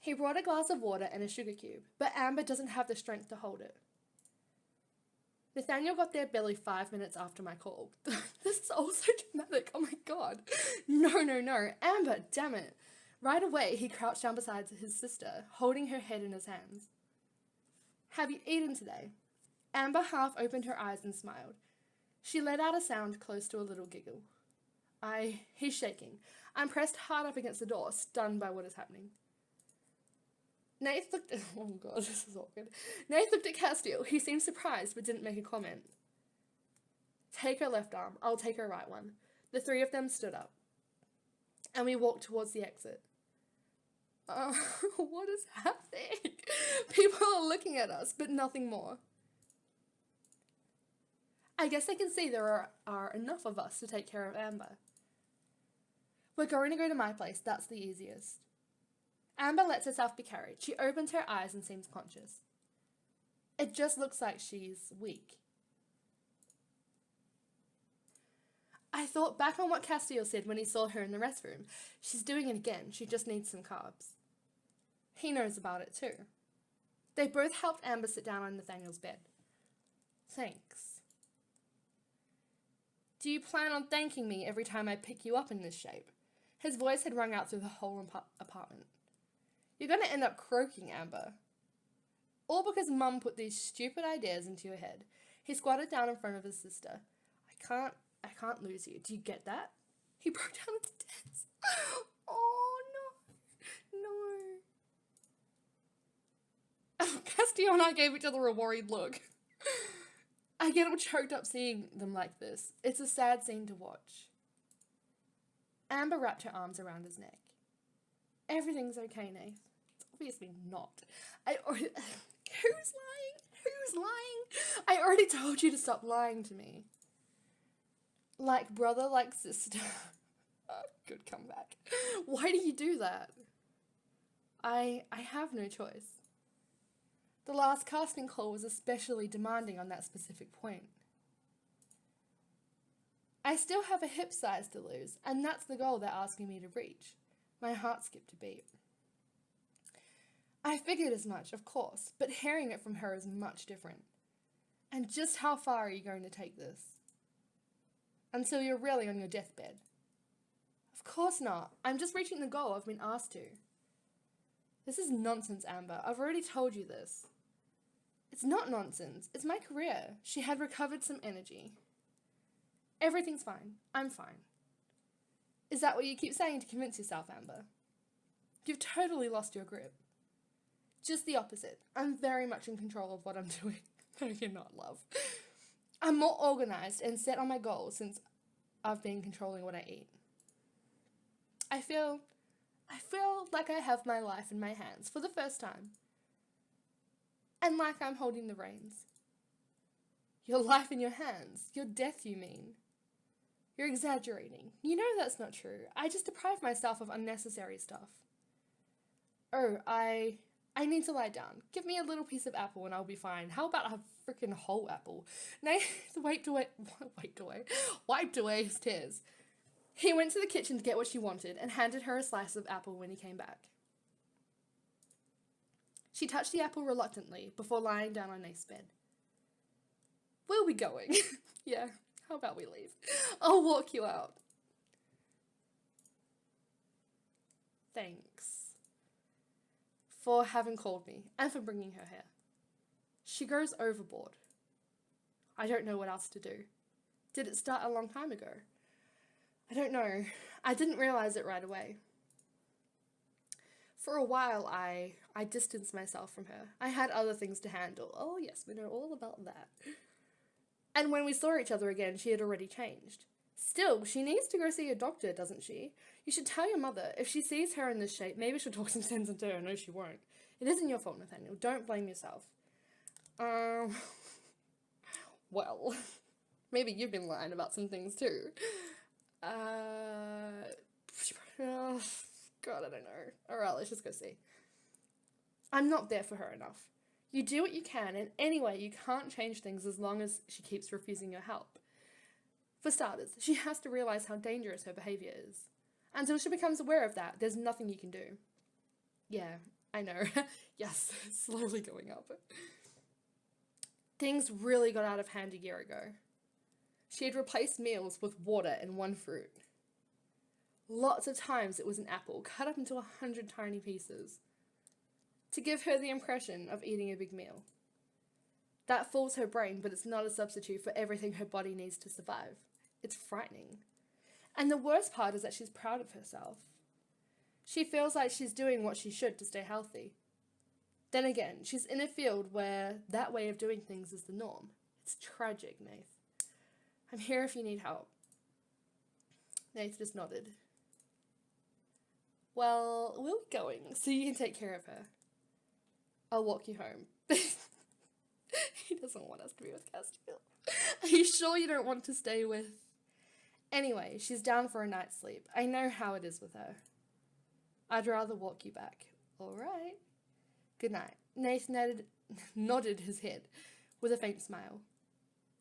He brought a glass of water and a sugar cube, but Amber doesn't have the strength to hold it. Nathaniel got there barely 5 minutes after my call. This is all so dramatic, oh my god. No, Amber, damn it. Right away, he crouched down beside his sister, holding her head in his hands. Have you eaten today? Amber half opened her eyes and smiled. She let out a sound close to a little giggle. He's shaking. I'm pressed hard up against the door, stunned by what is happening. Nath looked... Oh god, this is awkward. Nath looked at Castile. He seemed surprised, but didn't make a comment. Take her left arm. I'll take her right one. The three of them stood up. And we walked towards the exit. What is happening? People are looking at us, but nothing more. I guess I can see there are enough of us to take care of Amber. We're going to go to my place. That's the easiest. Amber lets herself be carried. She opens her eyes and seems conscious. It just looks like she's weak. I thought back on what Castile said when he saw her in the restroom. She's doing it again. She just needs some carbs. He knows about it too. They both helped Amber sit down on Nathaniel's bed. Thanks. Do you plan on thanking me every time I pick you up in this shape? His voice had rung out through the whole apartment. You're going to end up croaking, Amber. All because Mum put these stupid ideas into your head. He squatted down in front of his sister. I can't lose you. Do you get that? He broke down into tears. Oh, no. Castile and I gave each other a worried look. I get all choked up seeing them like this. It's a sad scene to watch. Amber wrapped her arms around his neck. Everything's okay, Nath. It's obviously not. Who's lying? Who's lying? I already told you to stop lying to me. Like brother, like sister. Good comeback. Why do you do that? I have no choice. The last casting call was especially demanding on that specific point. I still have a hip size to lose, and that's the goal they're asking me to reach. My heart skipped a beat. I figured as much, of course, but hearing it from her is much different. And just how far are you going to take this? Until you're really on your deathbed? Of course not. I'm just reaching the goal I've been asked to. This is nonsense, Amber. I've already told you this. It's not nonsense. It's my career. She had recovered some energy. Everything's fine. I'm fine. Is that what you keep saying to convince yourself, Amber? You've totally lost your grip. Just the opposite. I'm very much in control of what I'm doing. No, you're not, love. I'm more organized and set on my goals since I've been controlling what I eat. I feel like I have my life in my hands for the first time. And like I'm holding the reins. Your life in your hands. Your death, you mean. You're exaggerating. You know that's not true. I just deprive myself of unnecessary stuff. Oh, I need to lie down. Give me a little piece of apple and I'll be fine. How about a freaking whole apple? Nath wiped away his tears. He went to the kitchen to get what she wanted and handed her a slice of apple when he came back. She touched the apple reluctantly before lying down on Nath's bed. Where are we going? Yeah, how about we leave? I'll walk you out. Thanks for having called me and for bringing her here. She goes overboard. I don't know what else to do. Did it start a long time ago? I don't know. I didn't realize it right away. For a while, I distanced myself from her. I had other things to handle. Oh yes, we know all about that. And when we saw each other again, she had already changed. Still, she needs to go see a doctor, doesn't she? You should tell your mother. If she sees her in this shape, maybe she'll talk some sense into her. No, she won't. It isn't your fault, Nathaniel. Don't blame yourself. Well, maybe you've been lying about some things too. Oh, God, I don't know. Alright, let's just go see. I'm not there for her enough. You do what you can, and anyway, you can't change things as long as she keeps refusing your help. For starters, she has to realize how dangerous her behavior is. Until she becomes aware of that, there's nothing you can do. Yeah, I know. Yes, slowly going up. Things really got out of hand a year ago. She had replaced meals with water and one fruit. Lots of times it was an apple, cut up into 100 tiny pieces, to give her the impression of eating a big meal. That fools her brain, but it's not a substitute for everything her body needs to survive. It's frightening. And the worst part is that she's proud of herself. She feels like she's doing what she should to stay healthy. Then again, she's in a field where that way of doing things is the norm. It's tragic, Nath. I'm here if you need help. Nath just nodded. Well, we'll be going, so you can take care of her. I'll walk you home. He doesn't want us to be with Castiel. Are you sure you don't want to stay with... Anyway, she's down for a night's sleep. I know how it is with her. I'd rather walk you back. All right. Good night. Nathan nodded his head with a faint smile.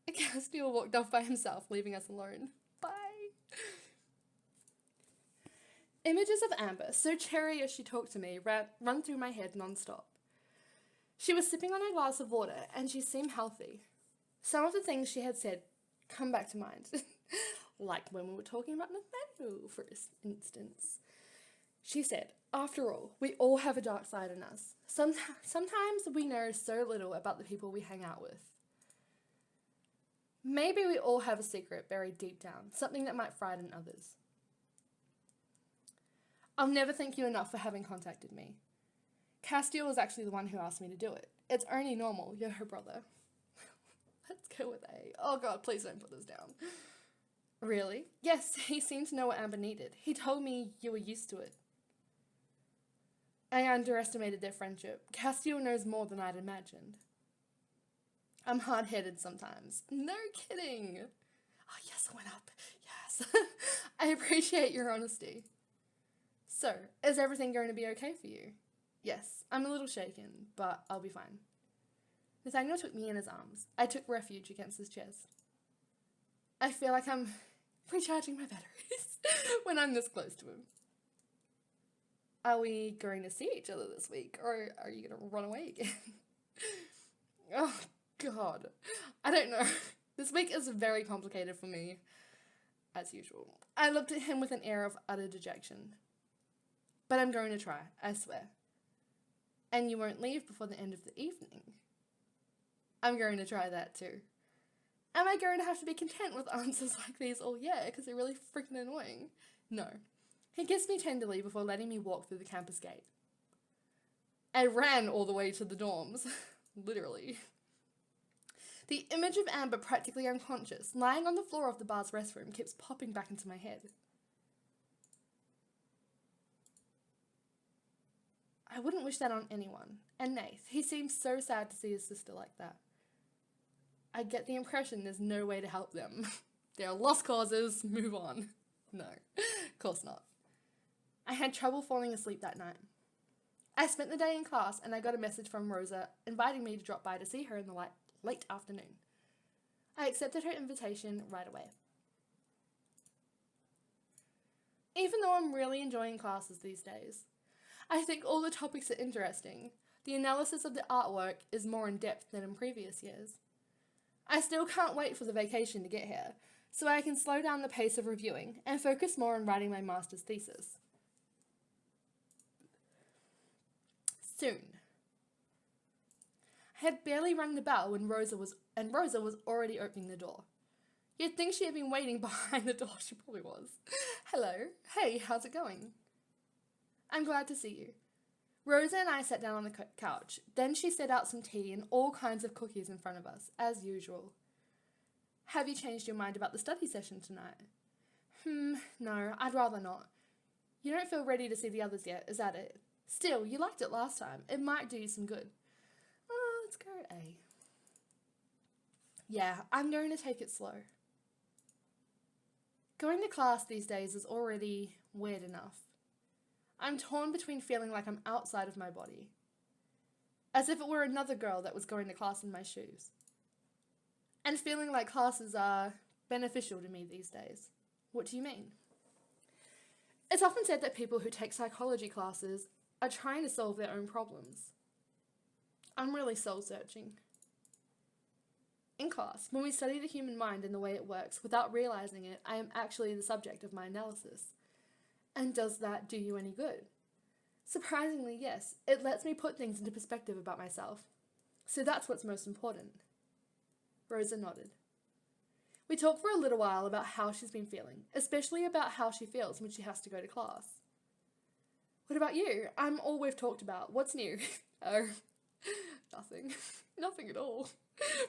Castiel walked off by himself, leaving us alone. Bye. Images of Amber, so cherry as she talked to me, run through my head non-stop. She was sipping on a glass of water, and she seemed healthy. Some of the things she had said come back to mind, like when we were talking about Nathaniel, for instance. She said, after all, we all have a dark side in us. Sometimes we know so little about the people we hang out with. Maybe we all have a secret buried deep down, something that might frighten others. I'll never thank you enough for having contacted me. Castiel was actually the one who asked me to do it. It's only normal, you're her brother. Let's go with A. Oh God, please don't put this down. Really? Yes, he seemed to know what Amber needed. He told me you were used to it. I underestimated their friendship. Castiel knows more than I'd imagined. I'm hard-headed sometimes. No kidding. Oh yes, I went up. Yes. I appreciate your honesty. So, is everything going to be okay for you? Yes, I'm a little shaken, but I'll be fine. Nathaniel took me in his arms. I took refuge against his chest. I feel like I'm recharging my batteries when I'm this close to him. Are we going to see each other this week, or are you going to run away again? Oh, God. I don't know. This week is very complicated for me, as usual. I looked at him with an air of utter dejection. But I'm going to try, I swear. And you won't leave before the end of the evening. I'm going to try that too. Am I going to have to be content with answers like these all year because they're really freaking annoying? No. He kissed me tenderly before letting me walk through the campus gate. I ran all the way to the dorms. Literally. The image of Amber practically unconscious, lying on the floor of the bar's restroom, keeps popping back into my head. I wouldn't wish that on anyone. And Nath, he seems so sad to see his sister like that. I get the impression there's no way to help them. They are lost causes, move on. No, of course not. I had trouble falling asleep that night. I spent the day in class and I got a message from Rosa inviting me to drop by to see her in the late afternoon. I accepted her invitation right away. Even though I'm really enjoying classes these days, I think all the topics are interesting. The analysis of the artwork is more in-depth than in previous years. I still can't wait for the vacation to get here, so I can slow down the pace of reviewing and focus more on writing my master's thesis. Soon. I had barely rung the bell when Rosa was already opening the door. You'd think she had been waiting behind the door. She probably was. Hello. Hey, how's it going? I'm glad to see you. Rosa and I sat down on the couch. Then she set out some tea and all kinds of cookies in front of us, as usual. Have you changed your mind about the study session tonight? No, I'd rather not. You don't feel ready to see the others yet, is that it? Still, you liked it last time. It might do you some good. Oh, let's go A. Yeah, I'm going to take it slow. Going to class these days is already weird enough. I'm torn between feeling like I'm outside of my body, as if it were another girl that was going to class in my shoes, and feeling like classes are beneficial to me these days. What do you mean? It's often said that people who take psychology classes are trying to solve their own problems. I'm really soul-searching. In class, when we study the human mind and the way it works, without realizing it, I am actually the subject of my analysis. And does that do you any good? Surprisingly, yes. It lets me put things into perspective about myself. So that's what's most important. Rosa nodded. We talked for a little while about how she's been feeling, especially about how she feels when she has to go to class. What about you? I'm all we've talked about. What's new? Oh, nothing. Nothing at all.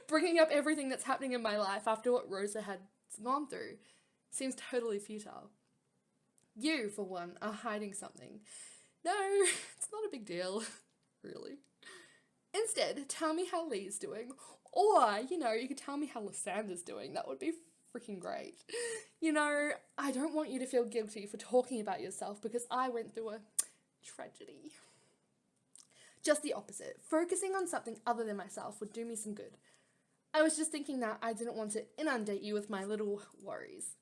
Bringing up everything that's happening in my life after what Rosa had gone through seems totally futile. You, for one, are hiding something. No, it's not a big deal, really. Instead, tell me how Lee's doing. Or, you could tell me how Lysander's doing. That would be freaking great. I don't want you to feel guilty for talking about yourself because I went through a tragedy. Just the opposite. Focusing on something other than myself would do me some good. I was just thinking that I didn't want to inundate you with my little worries.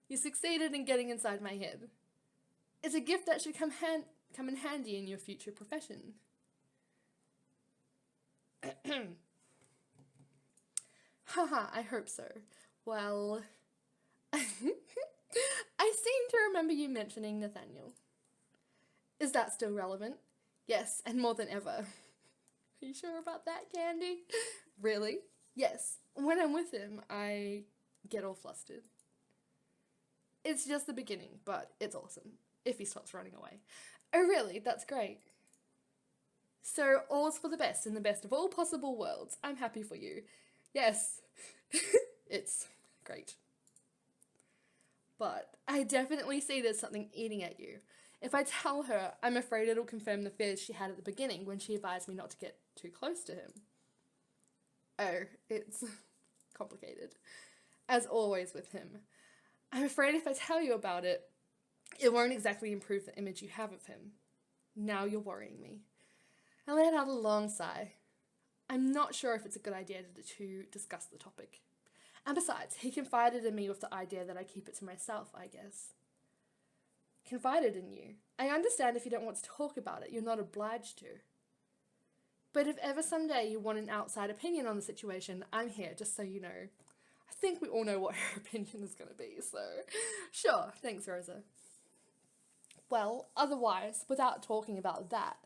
You succeeded in getting inside my head. It's a gift that should come in handy in your future profession. Haha, I hope so. Well, I seem to remember you mentioning Nathaniel. Is that still relevant? Yes, and more than ever. Are you sure about that, Candy? Really? Yes. When I'm with him, I get all flustered. It's just the beginning, but it's awesome, if he stops running away. Oh really? That's great. So, all's for the best in the best of all possible worlds. I'm happy for you. Yes, it's great. But I definitely see there's something eating at you. If I tell her, I'm afraid it'll confirm the fears she had at the beginning when she advised me not to get too close to him. Oh, it's complicated. As always with him. I'm afraid if I tell you about it, it won't exactly improve the image you have of him. Now you're worrying me. I let out a long sigh. I'm not sure if it's a good idea to discuss the topic. And besides, he confided in me with the idea that I keep it to myself, I guess. Confided in you? I understand if you don't want to talk about it, you're not obliged to. But if ever someday you want an outside opinion on the situation, I'm here, just so you know. I think we all know what her opinion is going to be, so sure, thanks, Rosa. Well, otherwise, without talking about that,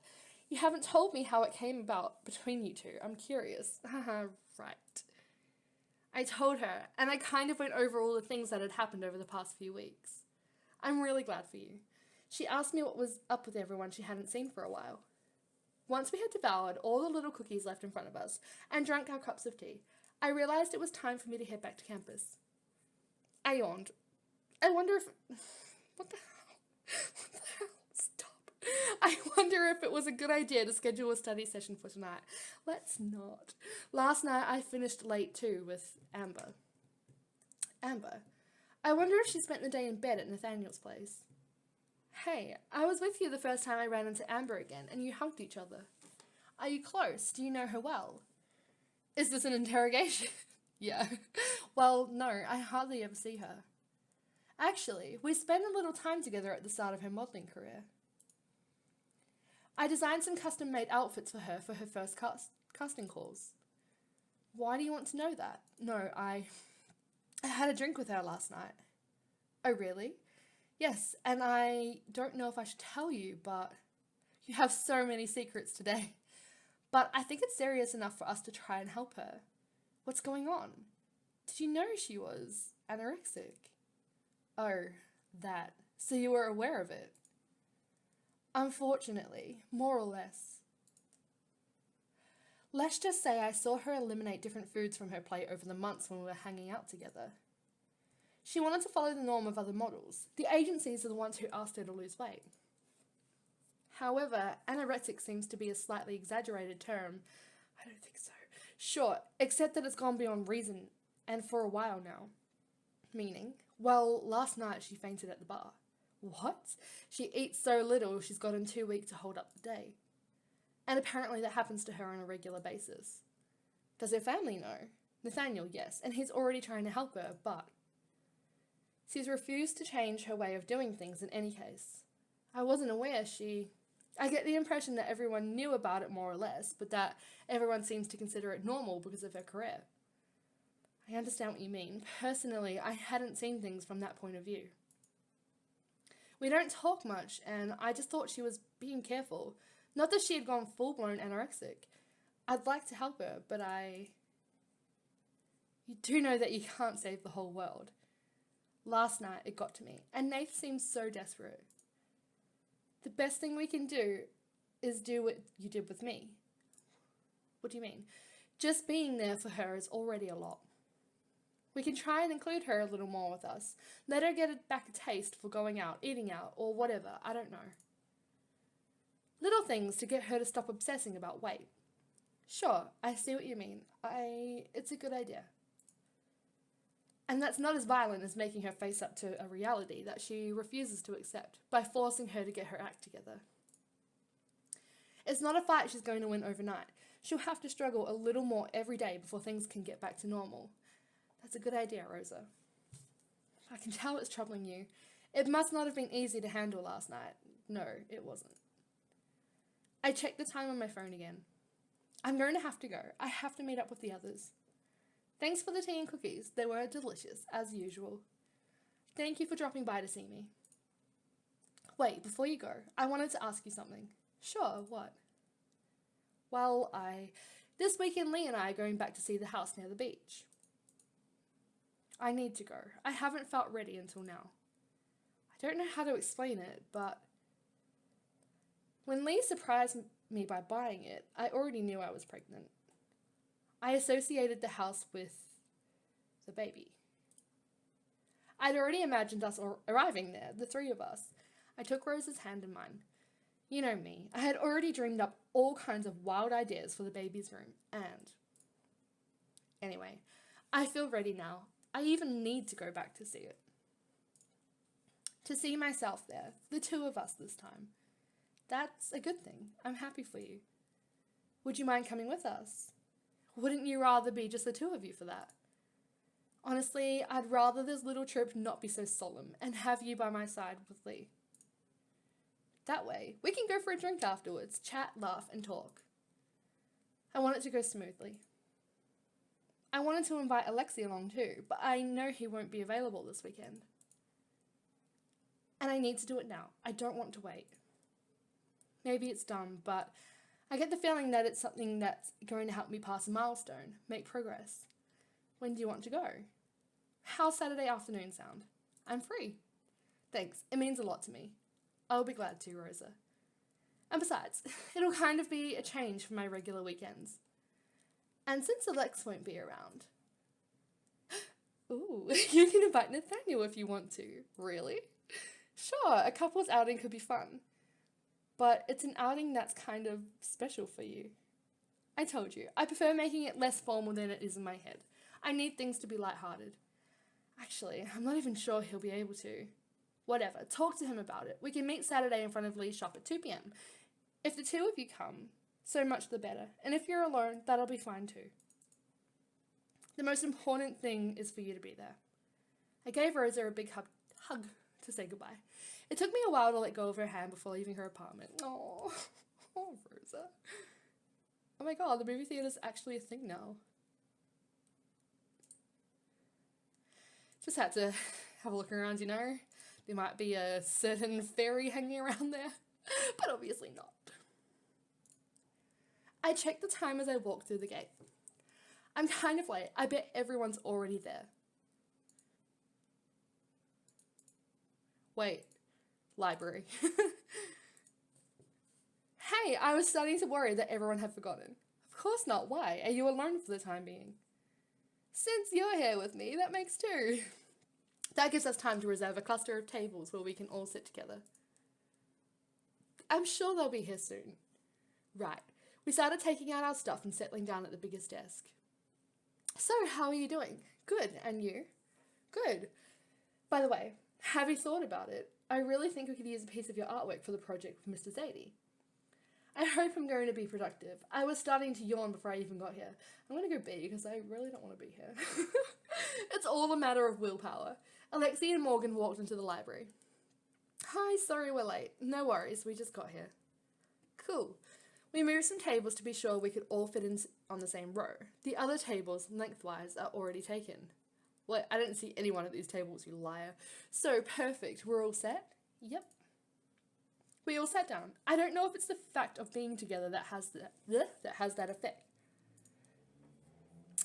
you haven't told me how it came about between you two. I'm curious. Haha, right. I told her, and I kind of went over all the things that had happened over the past few weeks. I'm really glad for you. She asked me what was up with everyone she hadn't seen for a while. Once we had devoured all the little cookies left in front of us and drank our cups of tea, I realized it was time for me to head back to campus. I yawned. I wonder if... What the hell? What the hell? Stop. I wonder if it was a good idea to schedule a study session for tonight. Let's not. Last night I finished late too with Amber. Amber. I wonder if she spent the day in bed at Nathaniel's place. Hey, I was with you the first time I ran into Amber again, and you hugged each other. Are you close? Do you know her well? Is this an interrogation? Yeah. Well, no, I hardly ever see her. Actually, we spent a little time together at the start of her modelling career. I designed some custom-made outfits for her first casting calls. Why do you want to know that? No, I had a drink with her last night. Oh, really? Yes, and I don't know if I should tell you, but you have so many secrets today. But I think it's serious enough for us to try and help her. What's going on? Did you know she was anorexic? Oh, that. So you were aware of it? Unfortunately, more or less. Let's just say I saw her eliminate different foods from her plate over the months when we were hanging out together. She wanted to follow the norm of other models. The agencies are the ones who asked her to lose weight. However, anorexic seems to be a slightly exaggerated term. I don't think so. Sure, except that it's gone beyond reason, and for a while now. Meaning, well, last night she fainted at the bar. What? She eats so little she's gotten too weak to hold up the day. And apparently that happens to her on a regular basis. Does her family know? Nathaniel, yes, and he's already trying to help her, but she's refused to change her way of doing things in any case. I wasn't aware I get the impression that everyone knew about it more or less, but that everyone seems to consider it normal because of her career. I understand what you mean. Personally, I hadn't seen things from that point of view. We don't talk much, and I just thought she was being careful. Not that she had gone full-blown anorexic. I'd like to help her, but You do know that you can't save the whole world. Last night, it got to me, and Nath seemed so desperate. The best thing we can do is do what you did with me. What do you mean? Just being there for her is already a lot. We can try and include her a little more with us. Let her get back a taste for going out, eating out, or whatever, I don't know. Little things to get her to stop obsessing about weight. Sure, I see what you mean. It's a good idea. And that's not as violent as making her face up to a reality that she refuses to accept by forcing her to get her act together. It's not a fight she's going to win overnight. She'll have to struggle a little more every day before things can get back to normal. That's a good idea, Rosa. I can tell it's troubling you. It must not have been easy to handle last night. No, it wasn't. I checked the time on my phone again. I'm going to have to go. I have to meet up with the others. Thanks for the tea and cookies. They were delicious, as usual. Thank you for dropping by to see me. Wait, before you go, I wanted to ask you something. Sure, what? Well, this weekend Lee and I are going back to see the house near the beach. I need to go. I haven't felt ready until now. I don't know how to explain it, but when Lee surprised me by buying it, I already knew I was pregnant. I associated the house with the baby. I'd already imagined us arriving there, the three of us. I took Rose's hand in mine. You know me, I had already dreamed up all kinds of wild ideas for the baby's room, and anyway, I feel ready now. I even need to go back to see it. To see myself there, the two of us this time. That's a good thing. I'm happy for you. Would you mind coming with us? Wouldn't you rather be just the two of you for that? Honestly, I'd rather this little trip not be so solemn and have you by my side with Lee. That way, we can go for a drink afterwards, chat, laugh, and talk. I want it to go smoothly. I wanted to invite Alexi along too, but I know he won't be available this weekend. And I need to do it now. I don't want to wait. Maybe it's dumb, but I get the feeling that it's something that's going to help me pass a milestone, make progress. When do you want to go? How's Saturday afternoon sound? I'm free. Thanks, it means a lot to me. I'll be glad to, Rosa. And besides, it'll kind of be a change from my regular weekends. And since Alex won't be around... Ooh, you can invite Nathaniel if you want to. Really? Sure, a couple's outing could be fun. But it's an outing that's kind of special for you. I told you, I prefer making it less formal than it is in my head. I need things to be lighthearted. Actually, I'm not even sure he'll be able to. Whatever, talk to him about it. We can meet Saturday in front of Lee's shop at 2 p.m. If the two of you come, so much the better. And if you're alone, that'll be fine too. The most important thing is for you to be there. I gave Rosa a big hug to say goodbye. It took me a while to let go of her hand before leaving her apartment. Oh, Rosa. Oh my god, the movie theater's actually a thing now. Just had to have a look around, you know. There might be a certain fairy hanging around there, but obviously not. I checked the time as I walked through the gate. I'm kind of late. I bet everyone's already there. Wait, library. Hey, I was starting to worry that everyone had forgotten. Of course not. Why? Are you alone for the time being? Since you're here with me, that makes two. That gives us time to reserve a cluster of tables where we can all sit together. I'm sure they'll be here soon. Right. We started taking out our stuff and settling down at the biggest desk. So, how are you doing? Good. And you? Good. By the way, have you thought about it? I really think we could use a piece of your artwork for the project with Mr. Zadie. I hope I'm going to be productive. I was starting to yawn before I even got here. I'm going to go be because I really don't want to be here. It's all a matter of willpower. Alexi and Morgan walked into the library. Hi, sorry we're late. No worries, we just got here. Cool. We moved some tables to be sure we could all fit in on the same row. The other tables, lengthwise, are already taken. Well, I didn't see any one of these tables, you liar. So, perfect. We're all set? Yep. We all sat down. I don't know if it's the fact of being together that has that effect.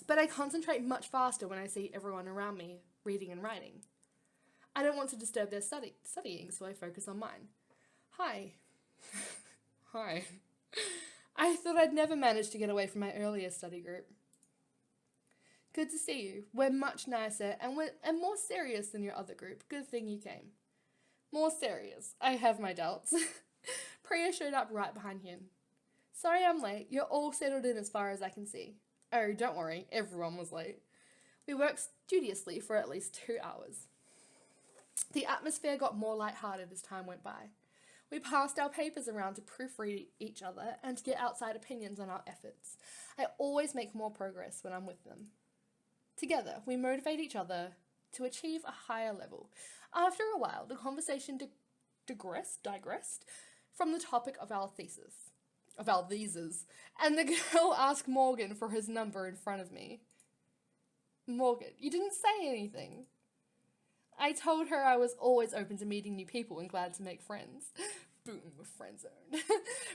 But I concentrate much faster when I see everyone around me reading and writing. I don't want to disturb their studying, so I focus on mine. Hi. Hi. I thought I'd never manage to get away from my earlier study group. Good to see you. We're much nicer and more serious than your other group. Good thing you came. More serious. I have my doubts. Priya showed up right behind him. Sorry I'm late. You're all settled in as far as I can see. Oh, don't worry. Everyone was late. We worked studiously for at least 2 hours. The atmosphere got more lighthearted as time went by. We passed our papers around to proofread each other and to get outside opinions on our efforts. I always make more progress when I'm with them. Together, we motivate each other to achieve a higher level. After a while, the conversation digressed from the topic of our theses, and the girl asked Morgan for his number in front of me. Morgan, you didn't say anything. I told her I was always open to meeting new people and glad to make friends. Boom, friend zone.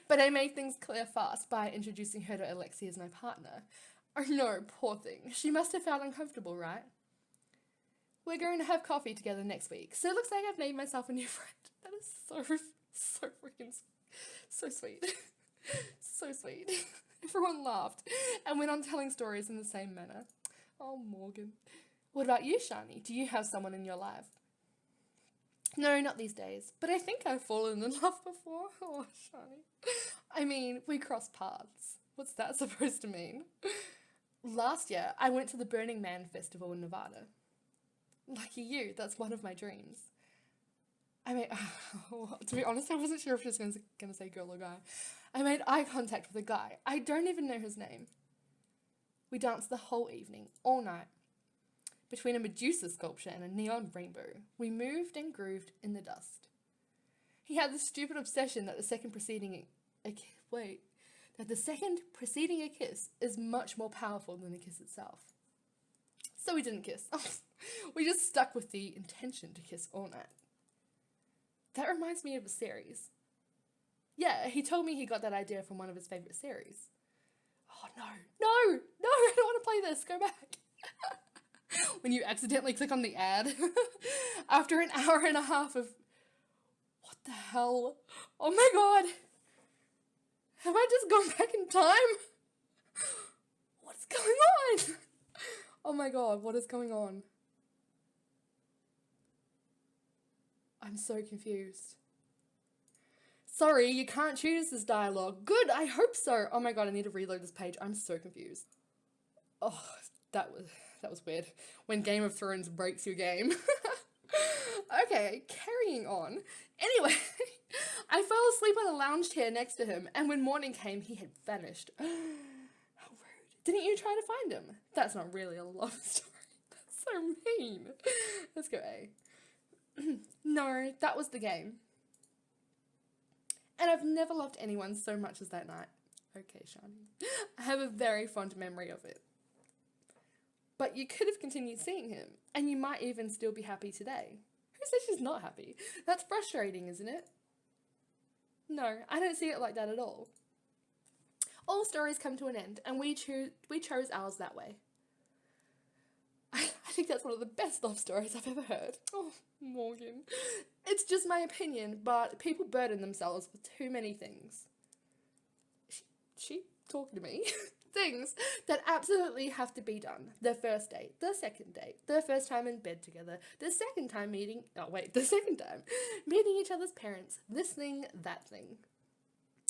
But I made things clear fast by introducing her to Alexi as my partner. Oh no, poor thing. She must have felt uncomfortable, right? We're going to have coffee together next week, so it looks like I've made myself a new friend. That is so freaking, so sweet. So sweet. Everyone laughed and went on telling stories in the same manner. Oh, Morgan. What about you, Shani? Do you have someone in your life? No, not these days, but I think I've fallen in love before. Oh, Shani. I mean, we crossed paths. What's that supposed to mean? Last year, I went to the Burning Man Festival in Nevada. Lucky you, that's one of my dreams. I made, to be honest, I wasn't sure if she was going to say girl or guy. I made eye contact with a guy. I don't even know his name. We danced the whole evening, all night. Between a Medusa sculpture and a neon rainbow, we moved and grooved in the dust. He had this stupid obsession that the second preceding a kiss is much more powerful than the kiss itself. So we didn't kiss. We just stuck with the intention to kiss all night. That reminds me of a series. Yeah, he told me he got that idea from one of his favourite series. Oh no, I don't want to play this, go back. When you accidentally click on the ad after an hour and a half of, what the hell? Oh my god. Have I just gone back in time? What's going on? Oh my god, what is going on? I'm so confused. Sorry, you can't choose this dialogue. Good, I hope so. Oh my god, I need to reload this page. I'm so confused. Oh, that was weird. When Game of Thrones breaks your game. Okay, carrying on. Anyway, I fell asleep on a lounge chair next to him, and when morning came, he had vanished. How rude. Didn't you try to find him? That's not really a love story. That's so mean. Let's go A. No, that was the game. And I've never loved anyone so much as that night. Okay, Shani. I have a very fond memory of it. But you could have continued seeing him, and you might even still be happy today. Who says she's not happy? That's frustrating, isn't it? No, I don't see it like that at all. All stories come to an end, and we chose ours that way. I think that's one of the best love stories I've ever heard. Oh, Morgan. It's just my opinion, but people burden themselves with too many things. she talking to me? Things that absolutely have to be done. The first date, the second date, the first time in bed together, the second time meeting each other's parents, this thing, that thing.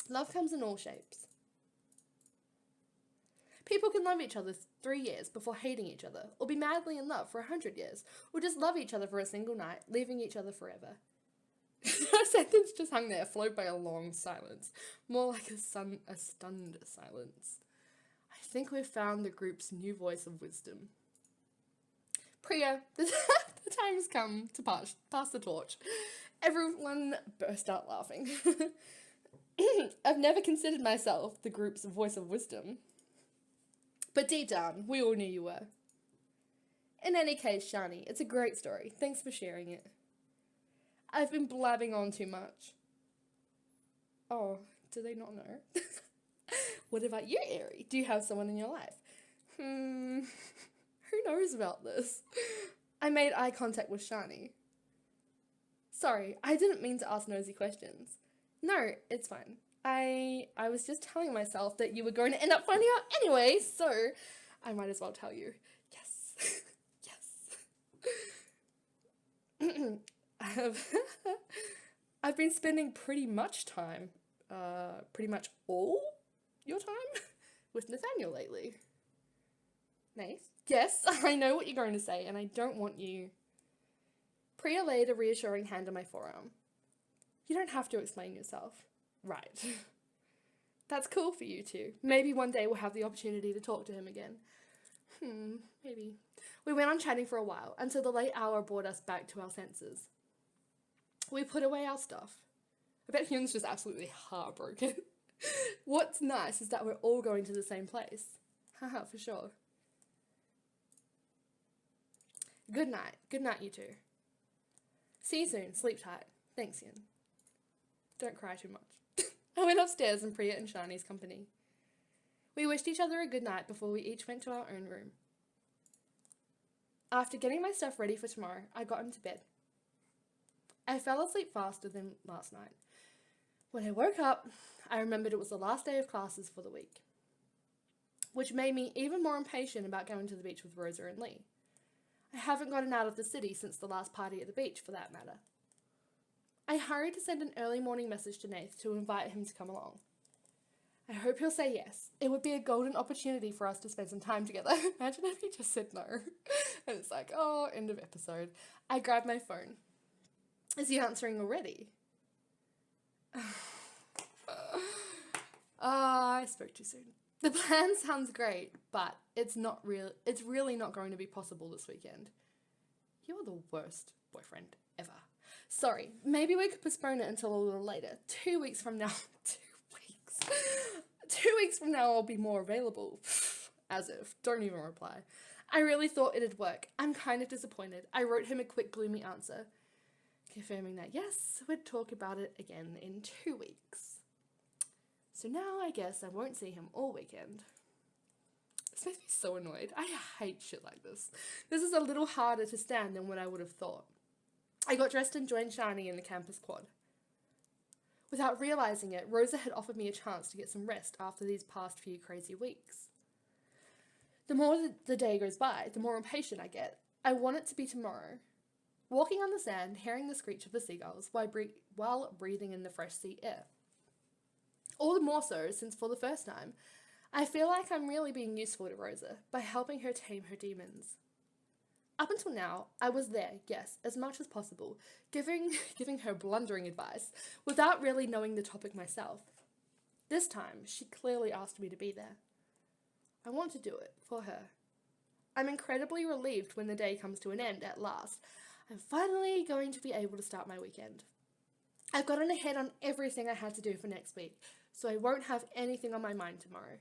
Love comes in all shapes. People can love each other 3 years before hating each other, or be madly in love for 100 years, or just love each other for a single night, leaving each other forever. That sentence just hung there, followed by a long silence. More like a stunned silence. I think we've found the group's new voice of wisdom. Priya, the time has come to pass the torch. Everyone burst out laughing. I've never considered myself the group's voice of wisdom. But deep down, we all knew you were. In any case, Shani, it's a great story. Thanks for sharing it. I've been blabbing on too much. Oh, do they not know? What about you, Aerie? Do you have someone in your life? Who knows about this? I made eye contact with Shani. Sorry, I didn't mean to ask nosy questions. No, it's fine. I was just telling myself that you were going to end up finding out anyway, so I might as well tell you. Yes. Yes. I've been spending pretty much all your time with Nathaniel lately. Nice. Yes, I know what you're going to say, and I don't want you. Priya laid a reassuring hand on my forearm. You don't have to explain yourself. Right. That's cool for you two. Maybe one day we'll have the opportunity to talk to him again. Maybe. We went on chatting for a while, until the late hour brought us back to our senses. We put away our stuff. I bet Hyun's just absolutely heartbroken. What's nice is that we're all going to the same place. Haha, for sure. Good night. Good night, you two. See you soon. Sleep tight. Thanks, Hyun. Don't cry too much. I went upstairs in Priya and Shani's company. We wished each other a good night before we each went to our own room. After getting my stuff ready for tomorrow, I got into bed. I fell asleep faster than last night. When I woke up, I remembered it was the last day of classes for the week, which made me even more impatient about going to the beach with Rosa and Lee. I haven't gotten out of the city since the last party at the beach, for that matter. I hurried to send an early morning message to Nath to invite him to come along. I hope he'll say yes. It would be a golden opportunity for us to spend some time together. Imagine if he just said no. And it's like, oh, end of episode. I grabbed my phone. Is he answering already? I spoke too soon. The plan sounds great, but it's really not going to be possible this weekend. You're the worst boyfriend ever. Sorry, maybe we could postpone it until a little later. 2 weeks from now. 2 weeks. 2 weeks from now I'll be more available. As if. Don't even reply. I really thought it'd work. I'm kind of disappointed. I wrote him a quick gloomy answer, confirming that yes, we'd talk about it again in 2 weeks. So now I guess I won't see him all weekend. This makes me so annoyed. I hate shit like this. This is a little harder to stand than what I would have thought. I got dressed and joined Shani in the campus quad. Without realising it, Rosa had offered me a chance to get some rest after these past few crazy weeks. The more the day goes by, the more impatient I get. I want it to be tomorrow. Walking on the sand, hearing the screech of the seagulls while breathing in the fresh sea air. All the more so since for the first time, I feel like I'm really being useful to Rosa by helping her tame her demons. Up until now, I was there, yes, as much as possible, giving her blundering advice, without really knowing the topic myself. This time, she clearly asked me to be there. I want to do it, for her. I'm incredibly relieved when the day comes to an end at last. I'm finally going to be able to start my weekend. I've gotten ahead on everything I had to do for next week, so I won't have anything on my mind tomorrow.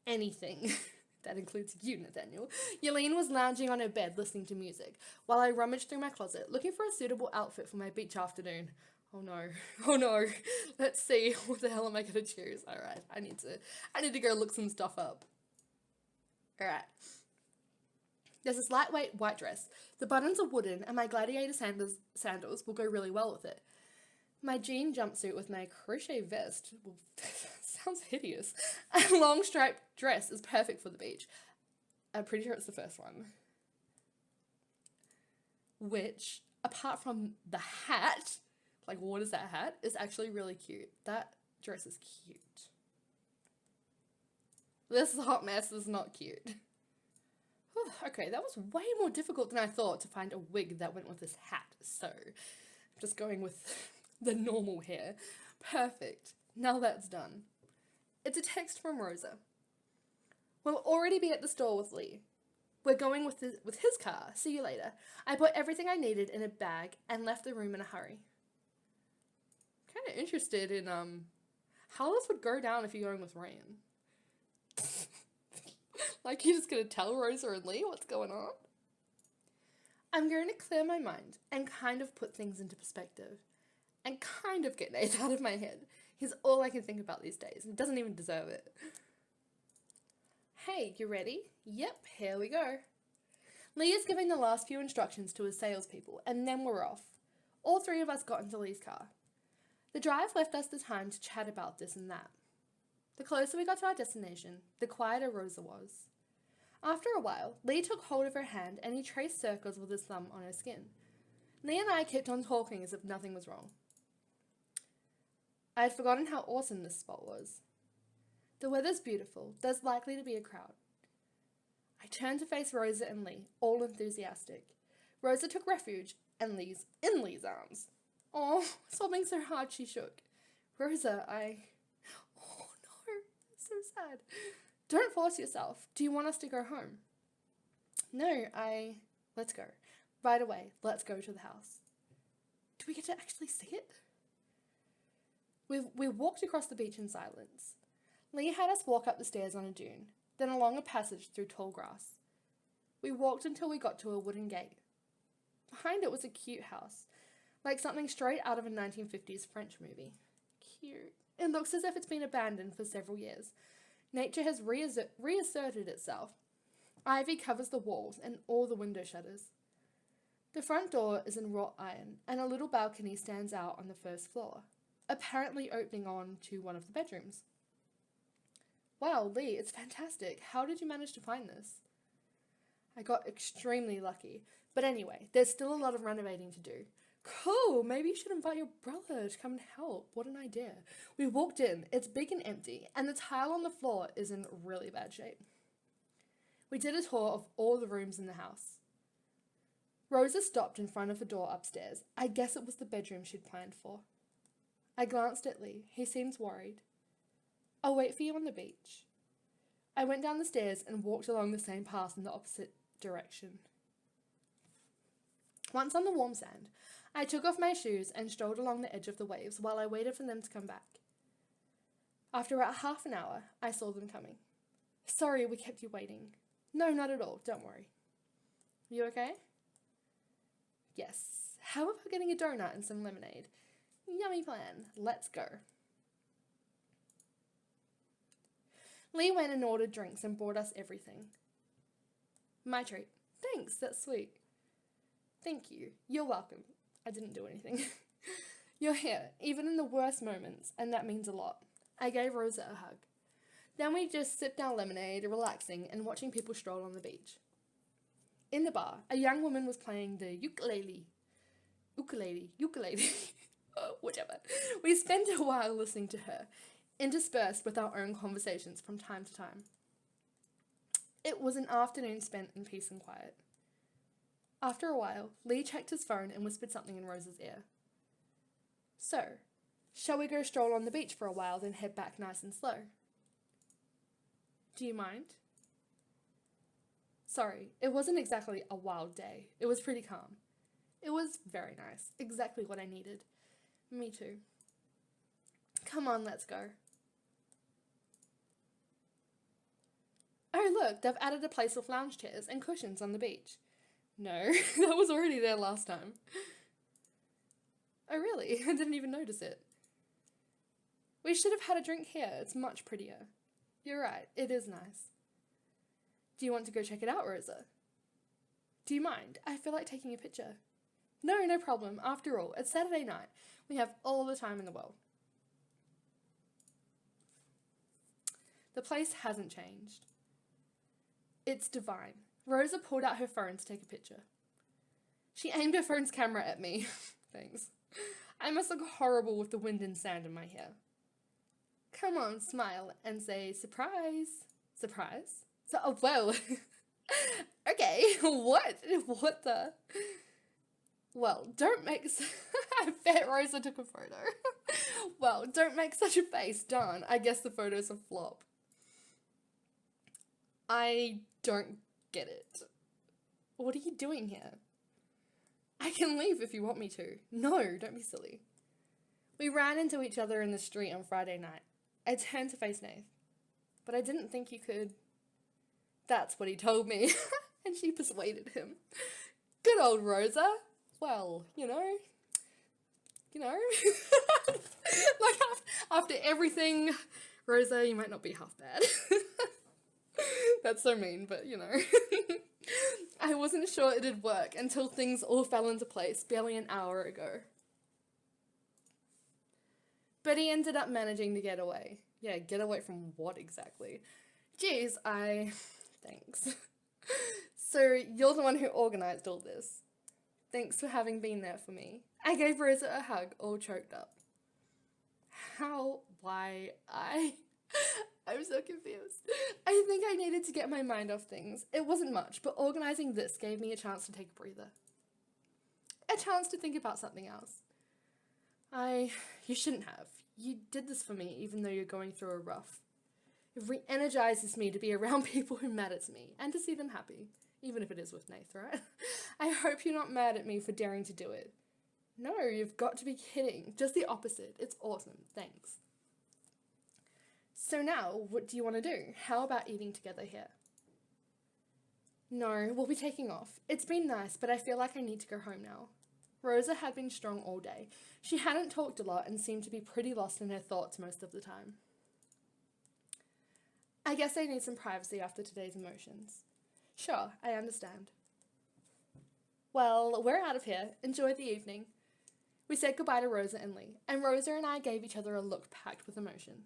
Anything. That includes you, Nathaniel. Yelene was lounging on her bed listening to music, while I rummaged through my closet, looking for a suitable outfit for my beach afternoon. Oh no. Let's see, what the hell am I gonna choose? Alright, I need to go look some stuff up. Alright. There's this lightweight white dress. The buttons are wooden, and my gladiator sandals will go really well with it. My jean jumpsuit with my crochet vest sounds hideous. A long striped dress is perfect for the beach. I'm pretty sure it's the first one. Which, apart from the hat, like what is that hat, is actually really cute. That dress is cute. This hot mess is not cute. Whew, okay, that was way more difficult than I thought to find a wig that went with this hat. So, I'm just going with the normal hair. Perfect. Now that's done. It's a text from Rosa. We'll already be at the store with Lee. We're going with his car. See you later. I put everything I needed in a bag and left the room in a hurry. Kind of interested in how this would go down if you're going with Ryan. Like, you're just gonna tell Rosa and Lee what's going on? I'm going to clear my mind and kind of put things into perspective. And kind of get Nate out of my head. He's all I can think about these days, and doesn't even deserve it. Hey, you ready? Yep, here we go. Lee is giving the last few instructions to his salespeople, and then we're off. All three of us got into Lee's car. The drive left us the time to chat about this and that. The closer we got to our destination, the quieter Rosa was. After a while, Lee took hold of her hand and he traced circles with his thumb on her skin. Lee and I kept on talking as if nothing was wrong. I had forgotten how awesome this spot was. The weather's beautiful. There's likely to be a crowd. I turned to face Rosa and Lee, all enthusiastic. Rosa took refuge in Lee's arms. Oh, sobbing so hard she shook. Rosa, Oh no, so sad. Don't force yourself. Do you want us to go home? No, Let's go. Right away, let's go to the house. Do we get to actually see it? We walked across the beach in silence. Lee had us walk up the stairs on a dune, then along a passage through tall grass. We walked until we got to a wooden gate. Behind it was a cute house, like something straight out of a 1950s French movie. Cute. It looks as if it's been abandoned for several years. Nature has reasserted itself. Ivy covers the walls and all the window shutters. The front door is in wrought iron, and a little balcony stands out on the first floor, apparently opening on to one of the bedrooms. Wow, Lee, it's fantastic. How did you manage to find this? I got extremely lucky. But anyway, there's still a lot of renovating to do. Cool, maybe you should invite your brother to come and help. What an idea. We walked in, it's big and empty, and the tile on the floor is in really bad shape. We did a tour of all the rooms in the house. Rosa stopped in front of the door upstairs. I guess it was the bedroom she'd planned for. I glanced at Lee. He seemed worried. I'll wait for you on the beach. I went down the stairs and walked along the same path in the opposite direction. Once on the warm sand, I took off my shoes and strolled along the edge of the waves while I waited for them to come back. After about half an hour, I saw them coming. Sorry we kept you waiting. No, not at all. Don't worry. You okay? Yes. How about getting a donut and some lemonade? Yummy plan. Let's go. Lee went and ordered drinks and brought us everything. My treat. Thanks, that's sweet. Thank you. You're welcome. I didn't do anything. You're here, even in the worst moments, and that means a lot. I gave Rosa a hug. Then we just sipped our lemonade, relaxing and watching people stroll on the beach. In the bar, a young woman was playing the ukulele. Whatever. We spent a while listening to her, interspersed with our own conversations from time to time. It was an afternoon spent in peace and quiet. After a while, Lee checked his phone and whispered something in Rosa's ear. So, shall we go stroll on the beach for a while, then head back nice and slow? Do you mind? Sorry, it wasn't exactly a wild day. It was pretty calm. It was very nice. Exactly what I needed. Me too. Come on, let's go. Oh look, they've added a place with lounge chairs and cushions on the beach. No, that was already there last time. Oh really? I didn't even notice it. We should have had a drink here. It's much prettier. You're right, it is nice. Do you want to go check it out, Rosa? Do you mind? I feel like taking a picture. No, no problem. After all, it's Saturday night. We have all the time in the world. The place hasn't changed. It's divine. Rosa pulled out her phone to take a picture. She aimed her phone's camera at me. Thanks. I must look horrible with the wind and sand in my hair. Come on, smile and say, surprise. Surprise? So, oh, well. Okay, what? What the? Well, don't make... I bet Rosa took a photo. Well, don't make such a face, darn. I guess the photo's a flop. I don't get it. What are you doing here? I can leave if you want me to. No, don't be silly. We ran into each other in the street on Friday night. I turned to face Nath. But I didn't think you could... That's what he told me. And she persuaded him. Good old Rosa. Well, you know. Like, after everything, Rosa, you might not be half bad. That's so mean, but you know. I wasn't sure it'd work until things all fell into place barely an hour ago. But he ended up managing to get away. Yeah, get away from what exactly? Jeez, thanks. So, you're the one who organised all this. Thanks for having been there for me. I gave Rosa a hug, all choked up. How? Why? I'm so confused. I think I needed to get my mind off things. It wasn't much, but organising this gave me a chance to take a breather. A chance to think about something else. You shouldn't have. You did this for me, even though you're going through a rough. It re-energizes me to be around people who matter to me, and to see them happy. Even if it is with Nath, right? I hope you're not mad at me for daring to do it. No, you've got to be kidding. Just the opposite. It's awesome. Thanks. So now, what do you want to do? How about eating together here? No, we'll be taking off. It's been nice, but I feel like I need to go home now. Rosa had been strong all day. She hadn't talked a lot and seemed to be pretty lost in her thoughts most of the time. I guess I need some privacy after today's emotions. Sure, I understand. Well, we're out of here. Enjoy the evening. We said goodbye to Rosa and Lee, and Rosa and I gave each other a look packed with emotion.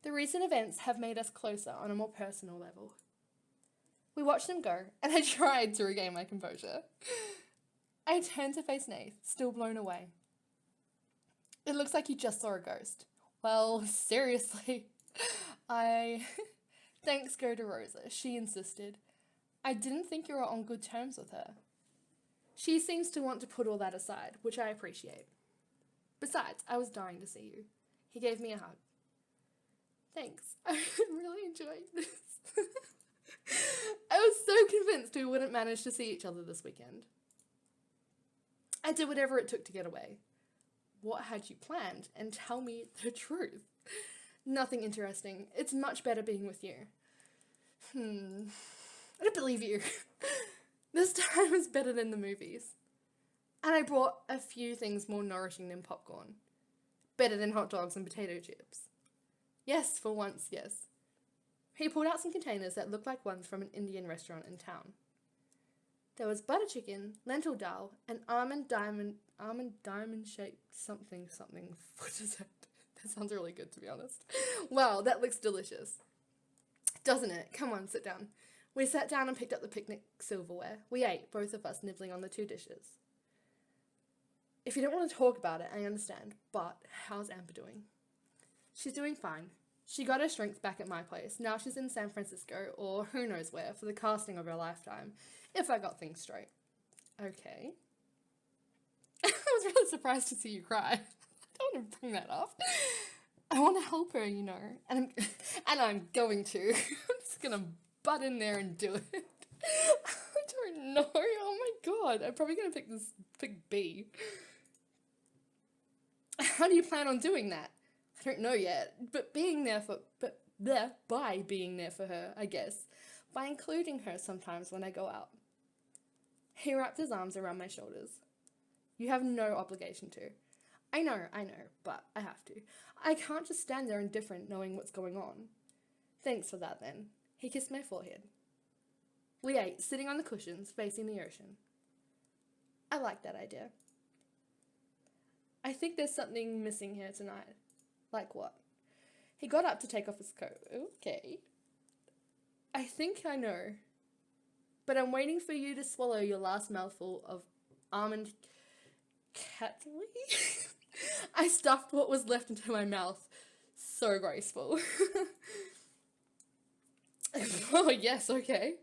The recent events have made us closer on a more personal level. We watched them go, and I tried to regain my composure. I turned to face Nath, still blown away. It looks like you just saw a ghost. Well, seriously. Thanks go to Rosa, she insisted. I didn't think you were on good terms with her. She seems to want to put all that aside, which I appreciate. Besides, I was dying to see you. He gave me a hug. Thanks. I really enjoyed this. I was so convinced we wouldn't manage to see each other this weekend. I did whatever it took to get away. What had you planned? And tell me the truth. Nothing interesting. It's much better being with you. I don't believe you. This time was better than the movies. And I brought a few things more nourishing than popcorn. Better than hot dogs and potato chips. Yes, for once, yes. He pulled out some containers that looked like ones from an Indian restaurant in town. There was butter chicken, lentil dal, and almond diamond shaped something. What is that? That sounds really good, to be honest. Wow, that looks delicious. Doesn't it? Come on, sit down. We sat down and picked up the picnic silverware. We ate, both of us nibbling on the 2 dishes. If you don't want to talk about it, I understand, but how's Amber doing? She's doing fine. She got her strength back at my place. Now she's in San Francisco, or who knows where, for the casting of her lifetime, if I got things straight. Okay. I was really surprised to see you cry. I don't want to bring that up. I want to help her, you know, and I'm going to. I'm just going to butt in there and do it. I don't know. Oh my god. I'm probably going to pick B. How do you plan on doing that? I don't know yet, but by being there for her, I guess, by including her sometimes when I go out. He wrapped his arms around my shoulders. You have no obligation to. I know, but I have to. I can't just stand there indifferent knowing what's going on. Thanks for that then. He kissed my forehead. We ate, sitting on the cushions, facing the ocean. I like that idea. I think there's something missing here tonight. Like what? He got up to take off his coat. Okay. I think I know. But I'm waiting for you to swallow your last mouthful of almond catelli. I stuffed what was left into my mouth. So graceful. Oh, yes, okay.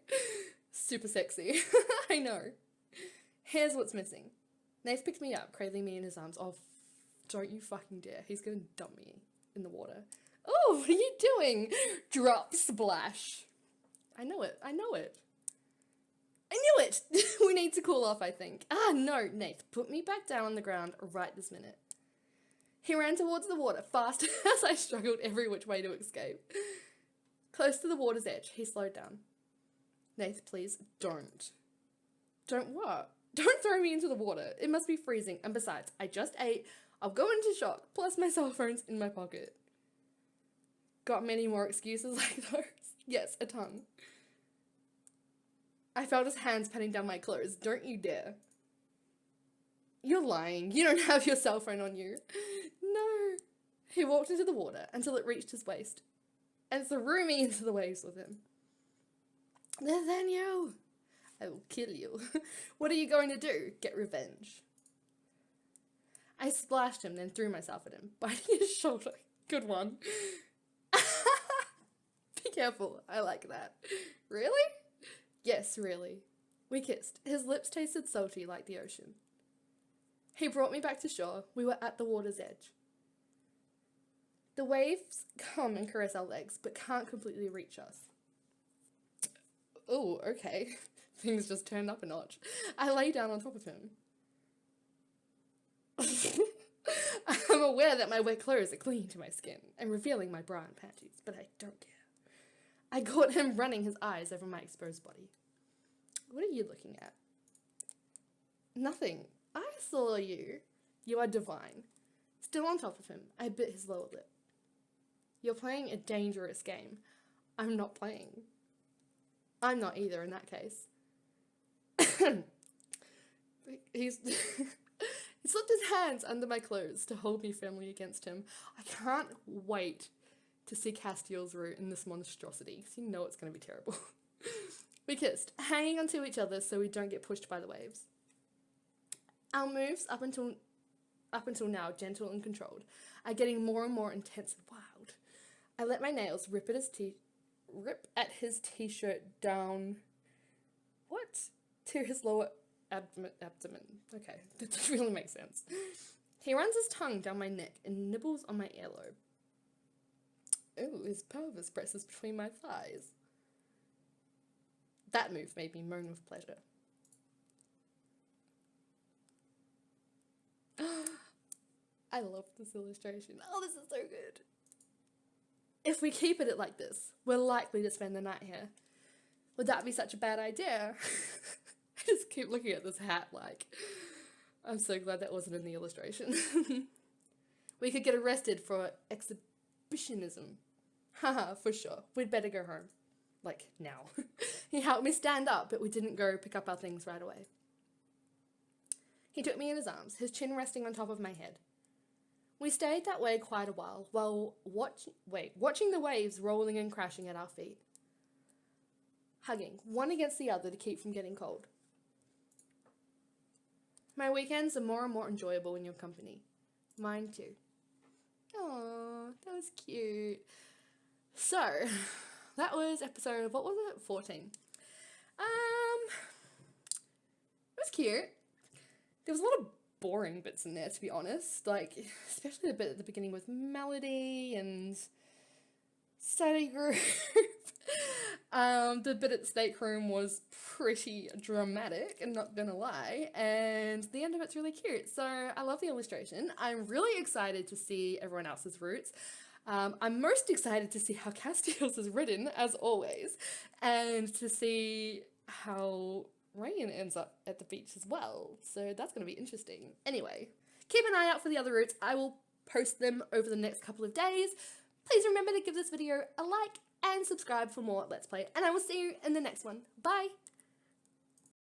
Super sexy. I know. Here's what's missing. Nath picked me up, cradling me in his arms. Oh, don't you fucking dare. He's gonna dump me in the water. Oh, what are you doing? Drop splash. I know it. I know it. I knew it! We need to cool off, I think. Ah, no, Nath, put me back down on the ground right this minute. He ran towards the water, fast as I struggled every which way to escape. Close to the water's edge, he slowed down. Nath, please, don't. Don't what? Don't throw me into the water. It must be freezing, and besides, I just ate. I'll go into shock, plus my cell phone's in my pocket. Got many more excuses like those? Yes, a ton. I felt his hands patting down my clothes. Don't you dare. You're lying. You don't have your cell phone on you. No. He walked into the water until it reached his waist and threw me into the waves with him. Nathaniel, I will kill you. What are you going to do? Get revenge. I splashed him, then threw myself at him, biting his shoulder. Good one. Be careful. I like that. Really? Yes, really. We kissed. His lips tasted salty like the ocean. He brought me back to shore. We were at the water's edge. The waves come and caress our legs, but can't completely reach us. Oh, okay. Things just turned up a notch. I lay down on top of him. I'm aware that my wet clothes are clinging to my skin and revealing my bra and panties, but I don't care. I caught him running his eyes over my exposed body. What are you looking at? Nothing. I saw you. You are divine. Still on top of him, I bit his lower lip. You're playing a dangerous game. I'm not playing. I'm not either in that case. He slipped his hands under my clothes to hold me firmly against him. I can't wait to see Castiel's root in this monstrosity, because you know it's going to be terrible. We kissed, hanging onto each other so we don't get pushed by the waves. Our moves up until now, gentle and controlled, are getting more and more intense and wild. I let my nails rip at his t-shirt down. What? To his lower abdomen. Okay, that doesn't really make sense. He runs his tongue down my neck and nibbles on my earlobe. Ooh, his pelvis presses between my thighs. That move made me moan with pleasure. I love this illustration. Oh, this is so good. If we keep it like this, we're likely to spend the night here. Would that be such a bad idea? I just keep looking at this hat like, I'm so glad that wasn't in the illustration. We could get arrested for exhibitionism. Haha, for sure. We'd better go home. Like, now. He helped me stand up, but we didn't go pick up our things right away. He took me in his arms, his chin resting on top of my head. We stayed that way quite a while watching the waves rolling and crashing at our feet. Hugging, one against the other to keep from getting cold. My weekends are more and more enjoyable in your company. Mine too. Aww, that was cute. So, that was episode, what was it? 14. It was cute. There was a lot of boring bits in there, to be honest. Like, especially the bit at the beginning with Melody and study group. The bit at the stateroom was pretty dramatic, I'm not gonna lie, and the end of it's really cute. So I love the illustration. I'm really excited to see everyone else's roots. I'm most excited to see how Castiel's is written, as always, and to see how Ryan ends up at the beach as well. So that's going to be interesting. Anyway, keep an eye out for the other roots. I will post them over the next couple of days. Please remember to give this video a like and subscribe for more Let's Play, and I will see you in the next one. Bye!